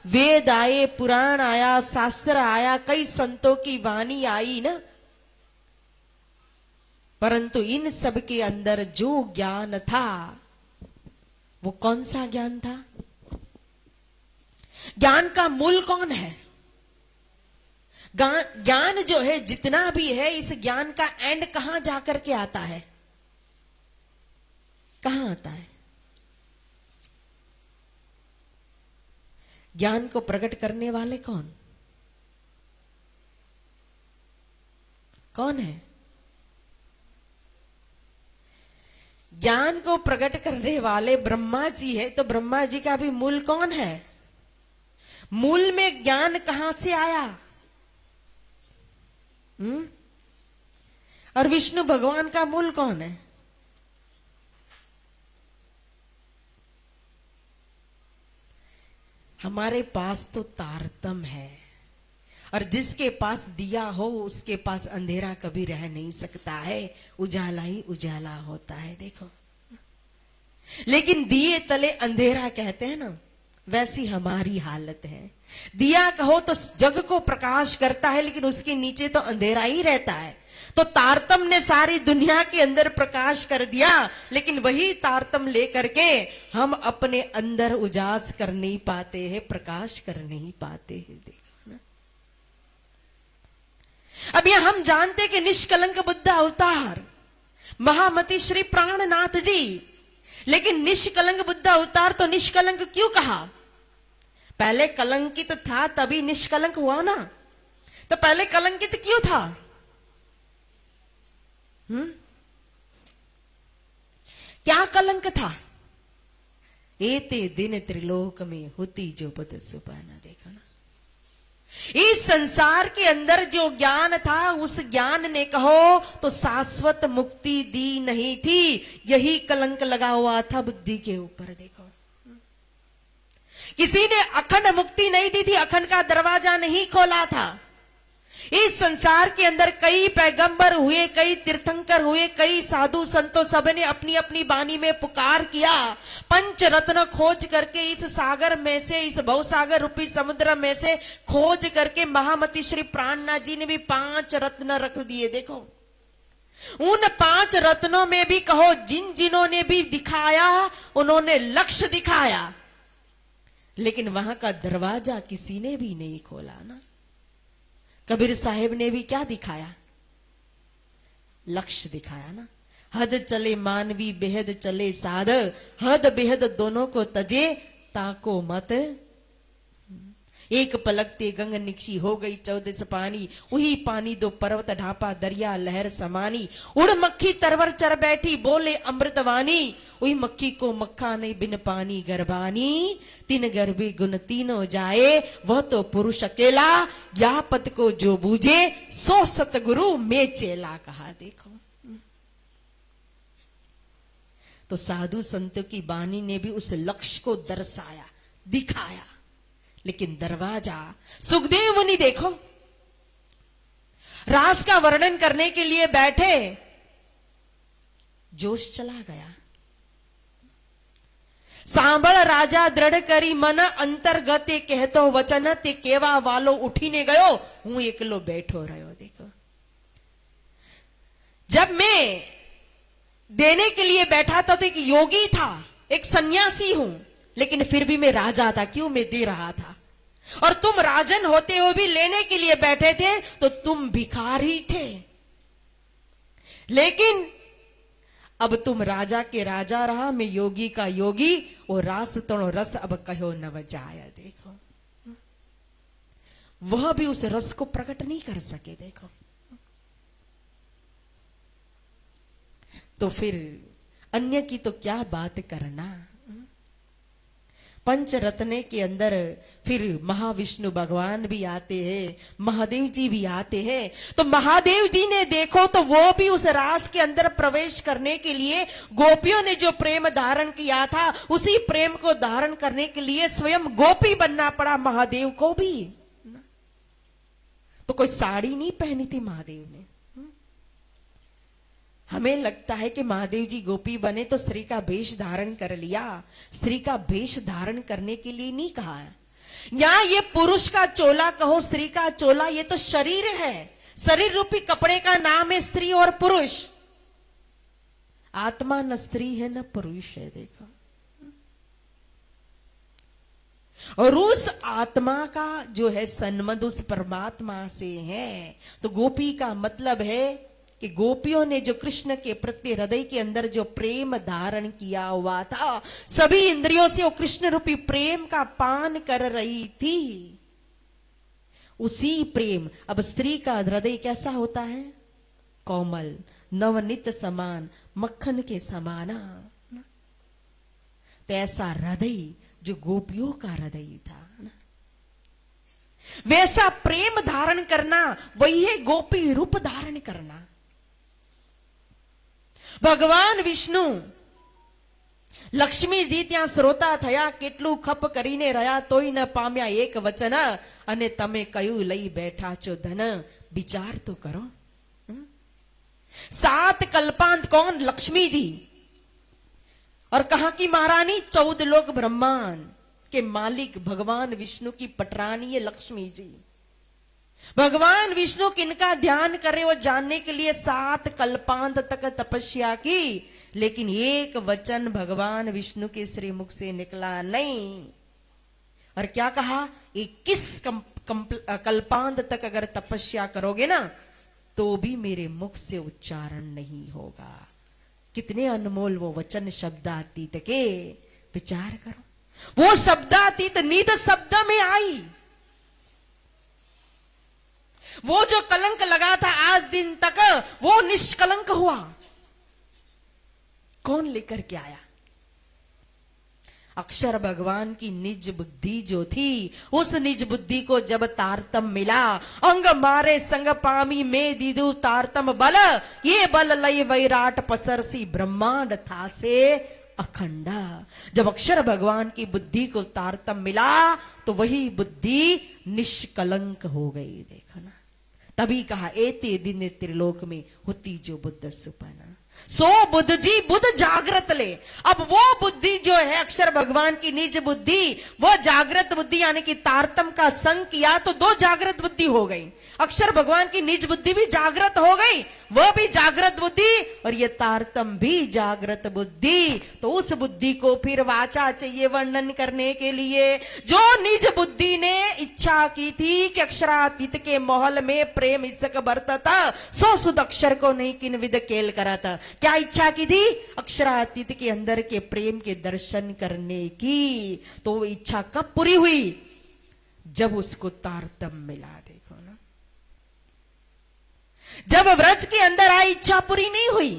वेद आए, पुराण आया, शास्त्र आया, कई संतों की वाणी आई ना। परंतु इन सब के अंदर जो ज्ञान था वो कौन सा ज्ञान था। ज्ञान का मूल कौन है। ज्ञान जो है जितना भी है, इस ज्ञान का एंड कहां जाकर के आता है, कहां आता है। ज्ञान को प्रकट करने वाले कौन कौन है। ज्ञान को प्रकट करने वाले ब्रह्मा जी है, तो ब्रह्मा जी का भी मूल कौन है। मूल में ज्ञान कहां से आया। और विष्णु भगवान का मूल कौन है। हमारे पास तो तारतम है, और जिसके पास दिया हो उसके पास अंधेरा कभी रह नहीं सकता है, उजाला ही उजाला होता है। देखो, लेकिन दिए तले अंधेरा कहते हैं ना, वैसी हमारी हालत है। दिया कहो तो जग को प्रकाश करता है, लेकिन उसके नीचे तो अंधेरा ही रहता है। तो तारतम ने सारी दुनिया के अंदर प्रकाश कर दिया, लेकिन वही तारतम लेकर के हम अपने अंदर उजास कर नहीं पाते हैं, प्रकाश कर नहीं पाते हैं। देखो ना, अब यह हम जानते कि निष्कलंक बुद्ध अवतार महामती श्री प्राणनाथ जी, लेकिन निष्कलंक बुद्ध अवतार तो निष्कलंक क्यों कहा। पहले कलंकित था तभी निष्कलंक हुआ ना, तो पहले कलंकित क्यों था। क्या कलंक था। एते दिन त्रिलोक में होती जो बुद्ध सुपाना। देखा ना, इस संसार के अंदर जो ज्ञान था, उस ज्ञान ने कहो तो शाश्वत मुक्ति दी नहीं थी, यही कलंक लगा हुआ था बुद्धि के ऊपर। देखो, किसी ने अखंड मुक्ति नहीं दी थी, अखंड का दरवाजा नहीं खोला था। इस संसार के अंदर कई पैगंबर हुए, कई तीर्थंकर हुए, कई साधु संतों, सबने अपनी अपनी वाणी में पुकार किया। पंच रत्न खोज करके इस सागर में से, इस भवसागर रूपी समुद्र में से खोज करके महामती श्री प्राणनाथ जी ने भी 5 रत्न रख दिए। देखो, उन 5 रत्नों में भी कहो जिन जिन्हों ने भी दिखाया, उन्होंने लक्ष्य दिखाया, लेकिन वहां का दरवाजा किसी ने भी नहीं खोला ना। कबीर साहिब ने भी क्या दिखाया, लक्ष्य दिखाया ना। हद चले मानवी बेहद चले साध, हद बेहद दोनों को तजे ताको मत। एक पलकते गंग निक्षी हो गई 14 से पानी, वही पानी दो पर्वत ढापा दरिया लहर समानी। उड़ मक्खी तरवर चर बैठी बोले अमृतवाणी, वही मक्खी को मक्खा नहीं बिन पानी गर्भानी। तीन गर्भे गुण तीनों जाए वह तो पुरुष अकेला, या पद को जो बूझे सो सतगुरु में चेला। कहा देखो, तो साधु संतों की वाणी ने भी उस लक्ष्य को दर्शाया, दिखाया, लेकिन दरवाजा सुखदेव मुनि देखो रास का वर्णन करने के लिए बैठे, जोश चला गया। सांबळ राजा दृढ़ करी मन अंतर्गते कहतो वचन, ते केवा वालो उठीने गयो हूं एकलो बैठो रहो। देखो, जब मैं देने के लिए बैठा था तो एक योगी था, एक सन्यासी हूं, लेकिन फिर भी मैं राजा था। क्यों? मैं दे रहा था। और तुम राजन होते हुए भी लेने के लिए बैठे थे तो तुम भिखारी थे। लेकिन अब तुम राजा के राजा रहा, मैं योगी का योगी, और रास तणो रस अब कहो न बजाया। देखो, वह भी उस रस को प्रकट नहीं कर सके। देखो, तो फिर अन्य की तो क्या बात करना। पंचरत्ने के अंदर फिर महाविष्णु भगवान भी आते हैं, महादेव जी भी आते हैं। तो महादेव जी ने देखो तो वो भी उस रास के अंदर प्रवेश करने के लिए, गोपियों ने जो प्रेम धारण किया था उसी प्रेम को धारण करने के लिए स्वयं गोपी बनना पड़ा महादेव को भी। तो कोई साड़ी नहीं पहनी थी महादेव ने। हमें लगता है कि महादेव जी गोपी बने तो स्त्री का वेश धारण कर लिया। स्त्री का वेश धारण करने के लिए नहीं कहा है। या ये पुरुष का चोला कहो, स्त्री का चोला, ये तो शरीर है। शरीर रूपी कपड़े का नाम है स्त्री और पुरुष। आत्मा न स्त्री है न पुरुष है। देखो, और उस आत्मा का जो है संबंध उस परमात्मा से है। तो गोपी का मतलब है कि गोपियों ने जो कृष्ण के प्रति हृदय के अंदर जो प्रेम धारण किया हुआ था, सभी इंद्रियों से वो कृष्ण रूपी प्रेम का पान कर रही थी। उसी प्रेम, अब स्त्री का हृदय कैसा होता है? कोमल, नवनीत समान, मक्खन के समाना। तो ऐसा हृदय जो गोपियों का हृदय था, वैसा प्रेम धारण करना वही है गोपी रूप धारण करना। भगवान विष्णु लक्ष्मीजी ત્યાં શ્રોતા થયા, કેટલું ખપ કરીને રહ્યા તોય ન પામ્યા એક વચન, અને તમે કયું લઈ બેઠા છો ધન, વિચાર તો કરો। 7 कल्पांत कौन? लक्ष्मी जी। और कहा की महारानी 14 लोक ब्रह्मांड के मालिक भगवान विष्णु की पटरानी है लक्ष्मी जी। भगवान विष्णु किनका ध्यान करे वो जानने के लिए 7 कल्पांत तक तपस्या की, लेकिन एक वचन भगवान विष्णु के श्री मुख से निकला नहीं। और क्या कहा? 21 कल्पांत तक अगर तपस्या करोगे ना तो भी मेरे मुख से उच्चारण नहीं होगा। कितने अनमोल वो वचन शब्दातीत के, विचार करो। वो शब्दातीत निध शब्द में आई। वो जो कलंक लगा था आज दिन तक वो निष्कलंक हुआ। कौन लेकर के आया? अक्षर भगवान की निज बुद्धि जो थी, उस निज बुद्धि को जब तारतम मिला, अंग मारे संग पामी में दीदू तारतम बल, ये बल लय वैराट पसरसी ब्रह्मांड था से अखंड। जब अक्षर भगवान की बुद्धि को तारतम मिला तो वही बुद्धि निष्कलंक हो गई। देखो ना, तभी कहा एते दिन त्रिलोक में होती जो बुद्ध सुपना। सो बुद्ध जी बुद्ध जागृत ले। अब वो बुद्धि जो है अक्षर भगवान की निज बुद्धि, वो जागृत बुद्धि यानी कि तारतम का संग किया तो 2 जागृत बुद्धि हो गई। अक्षर भगवान की निज बुद्धि भी जागृत हो गई, वह भी जागृत बुद्धि, और ये तारतम भी जागृत बुद्धि। तो उस बुद्धि को फिर वाचा चाहिए वर्णन करने के लिए। जो निज बुद्धि ने इच्छा की थी कि अक्षरातीत के महल में प्रेम इसक बरतता, सो सुद अक्षर को नहीं किन विद केल करता। क्या इच्छा की थी? अक्षरातीत के अंदर के प्रेम के दर्शन करने की। तो वो इच्छा कब पूरी हुई? जब उसको तारतम्य मिला, देखो ना, जब व्रज के अंदर आई इच्छा पूरी नहीं हुई,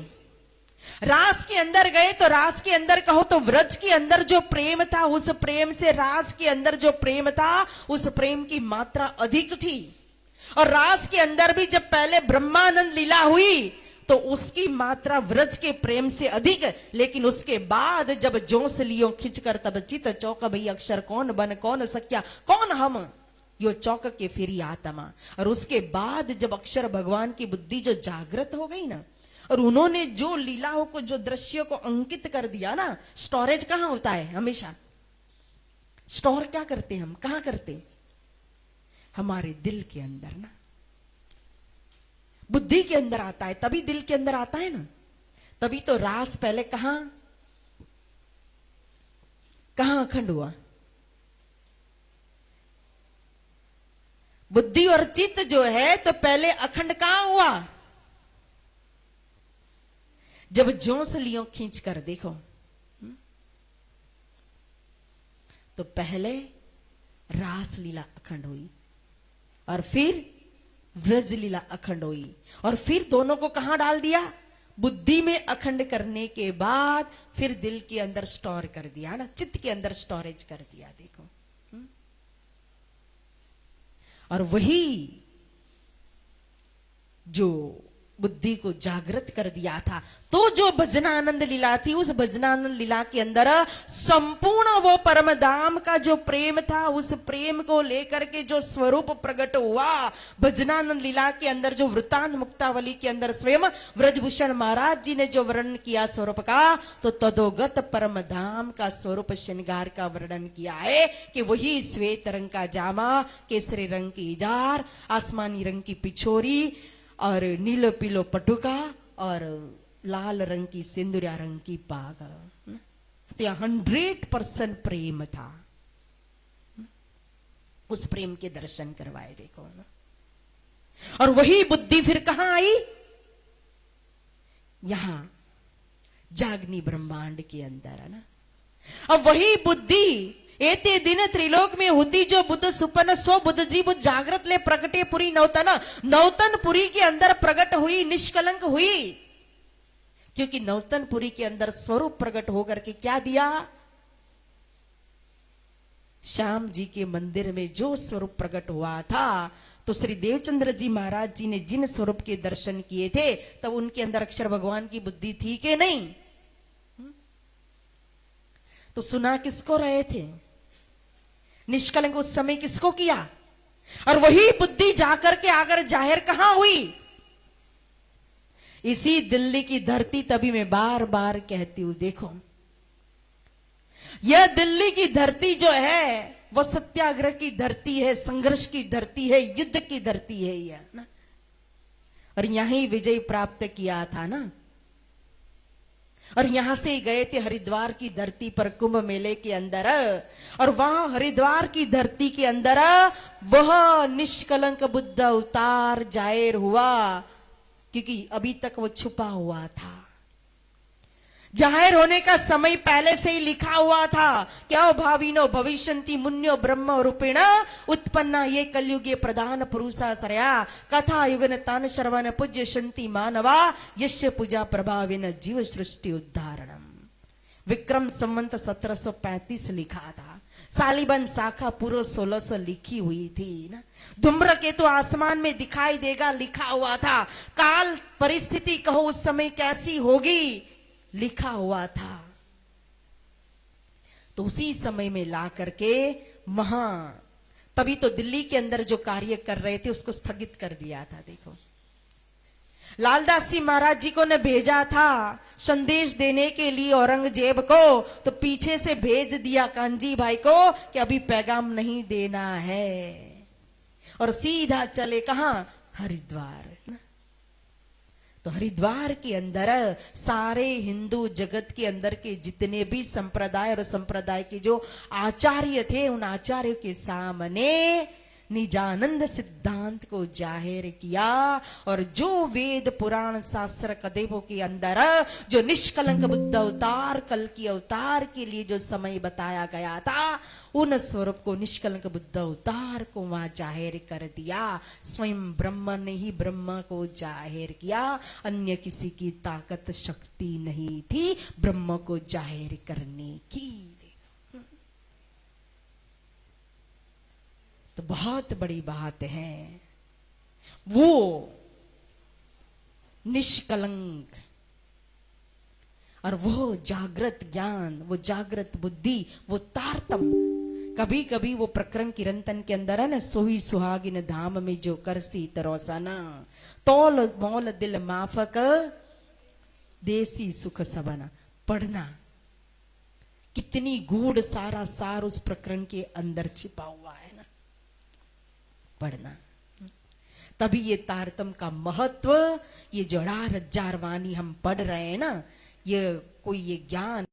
रास के अंदर गए तो रास के अंदर कहो तो व्रज के अंदर जो प्रेम था उस प्रेम से रास के अंदर जो प्रेम था उस प्रेम की मात्रा अधिक थी। और रास के अंदर भी जब पहले ब्रह्मानंद लीला हुई तो उसकी मात्रा व्रज के प्रेम से अधिक, लेकिन उसके बाद जब जोश लियो खिंचकर तब चित चौक भई अक्षर कौन बन कौन सख्या कौन हम यो चौक के फिरी आत्मा। और उसके बाद जब अक्षर भगवान की बुद्धि जो जागृत हो गई ना, और उन्होंने जो लीलाओं को जो दृश्यों को अंकित कर दिया ना, स्टोरेज कहां होता है, हमेशा स्टोर क्या करते हम, कहां करते, हमारे दिल के अंदर ना, बुद्धि के अंदर आता है, तभी दिल के अंदर आता है ना। तभी तो रास पहले कहां कहां अखंड हुआ, बुद्धि और चित्त जो है तो पहले अखंड कहां हुआ, जब जोश लियो खींच कर देखो तो पहले रास लीला अखंड हुई और फिर व्रज लीला अखंड हुई, और फिर दोनों को कहां डाल दिया, बुद्धि में अखंड करने के बाद फिर दिल के अंदर स्टोर कर दिया ना, चित्त के अंदर स्टोरेज कर दिया, देखो। और वही जो बुद्धि को जागृत कर दिया था, तो जो भजनानंद लीला थी उस भजनानंद लीला के अंदर संपूर्ण वो परम धाम का जो प्रेम था, उस प्रेम को लेकर के जो स्वरूप प्रकट हुआ भजनानंद लीला के अंदर, जो वृतांत मुक्तावली के अंदर स्वयं व्रजभूषण महाराज जी ने जो वर्णन किया स्वरूप का, तो तदोगत परम धाम का स्वरूप श्रृंगार का वर्णन किया है कि वही श्वेत रंग का जामा, केसरी रंग की इजार, आसमानी रंग की पिछोरी और नीलो पीलो पटुका और लाल रंग की सिंदूरिया रंग की पाग, तो 100% प्रेम था। उस प्रेम के दर्शन करवाए, देखो ना। और वही बुद्धि फिर कहां आई, यहां जागनी ब्रह्मांड के अंदर, है ना। अब वही बुद्धि एते दिन त्रिलोक में होती जो बुद्ध सुपन सो बुद्ध जी बुद्ध जागृत ले प्रकटे पुरी नौतन, नौतनपुरी के अंदर प्रकट हुई, निष्कलंक हुई, क्योंकि नौतनपुरी के अंदर स्वरूप प्रकट होकर के क्या दिया, श्याम जी के मंदिर में जो स्वरूप प्रकट हुआ था, तो श्री देवचंद्र जी महाराज जी ने जिन स्वरूप के दर्शन किए थे तब उनके अंदर अक्षर भगवान की बुद्धि थी कि नहीं, तो सुना किसको रहे थे, निष्कलंक उस समय किसको किया, और वही बुद्धि जाकर के आकर जाहिर कहां हुई, इसी दिल्ली की धरती। तभी मैं बार बार कहती हूं, देखो यह दिल्ली की धरती जो है वह सत्याग्रह की धरती है, संघर्ष की धरती है, युद्ध की धरती है यह ना, और यहीं विजय प्राप्त किया था ना। और यहां से गए थे हरिद्वार की धरती पर कुंभ मेले के अंदर, और वहां हरिद्वार की धरती के अंदर वह निष्कलंक बुद्ध अवतार जाहिर हुआ, क्योंकि अभी तक वो छुपा हुआ था। जाहिर होने का समय पहले से ही लिखा हुआ था, क्या भाविनो भविष्यन्ति मुन्यो ब्रह्म रूपेण उत्पन्ना ये कलयुगे प्रधान पुरुषाश्रया कथा युगन तान श्रवण पूज्य शंति मानवा यस्य पूजा प्रभावेन जीव सृष्टि उद्धारणम। विक्रम संवत 1735 लिखा था, सालिबन शाखा पूर्व 1600 लिखी हुई थी ना। धूम्रकेतु आसमान में दिखाई देगा लिखा हुआ था, काल परिस्थिति कहो उस समय कैसी होगी लिखा हुआ था। तो उसी समय में ला करके वहां, तभी तो दिल्ली के अंदर जो कार्य कर रहे थे उसको स्थगित कर दिया था। देखो लालदास जी महाराज जी को ने भेजा था संदेश देने के लिए औरंगजेब को, तो पीछे से भेज दिया कांजी भाई को कि अभी पैगाम नहीं देना है, और सीधा चले कहां, हरिद्वार। तो हरिद्वार के अंदर सारे हिंदू जगत के अंदर के जितने भी संप्रदाय और संप्रदाय के जो आचार्य थे, उन आचार्यों के सामने निजानंद सिद्धांत को जाहिर किया। और जो वेद पुराण शास्त्र कदेवों के अंदर जो निष्कलंक बुद्ध अवतार कल की अवतार के लिए जो समय बताया गया था, उन स्वरूप को निष्कलंक बुद्ध अवतार को वहां जाहिर कर दिया। स्वयं ब्रह्म ने ही ब्रह्म को जाहिर किया, अन्य किसी की ताकत शक्ति नहीं थी ब्रह्म को जाहिर करने की। तो बहुत बड़ी बात है, वो निष्कलंक और वो जागृत ज्ञान, वो जागृत बुद्धि, वो तारतम। कभी कभी वो प्रकरण किरंतन के अंदर है ना, सोई सुहागिन धाम में जो करसी तरोसना, तौल मौल दिल माफक देसी सुख सबना। पढ़ना, कितनी गूढ़ सारा सार उस प्रकरण के अंदर छिपा हुआ है ना, पढ़ना। तभी ये तारतम का महत्व, ये जो 18,000 वाणी हम पढ़ रहे हैं ना, ये कोई ये ज्ञान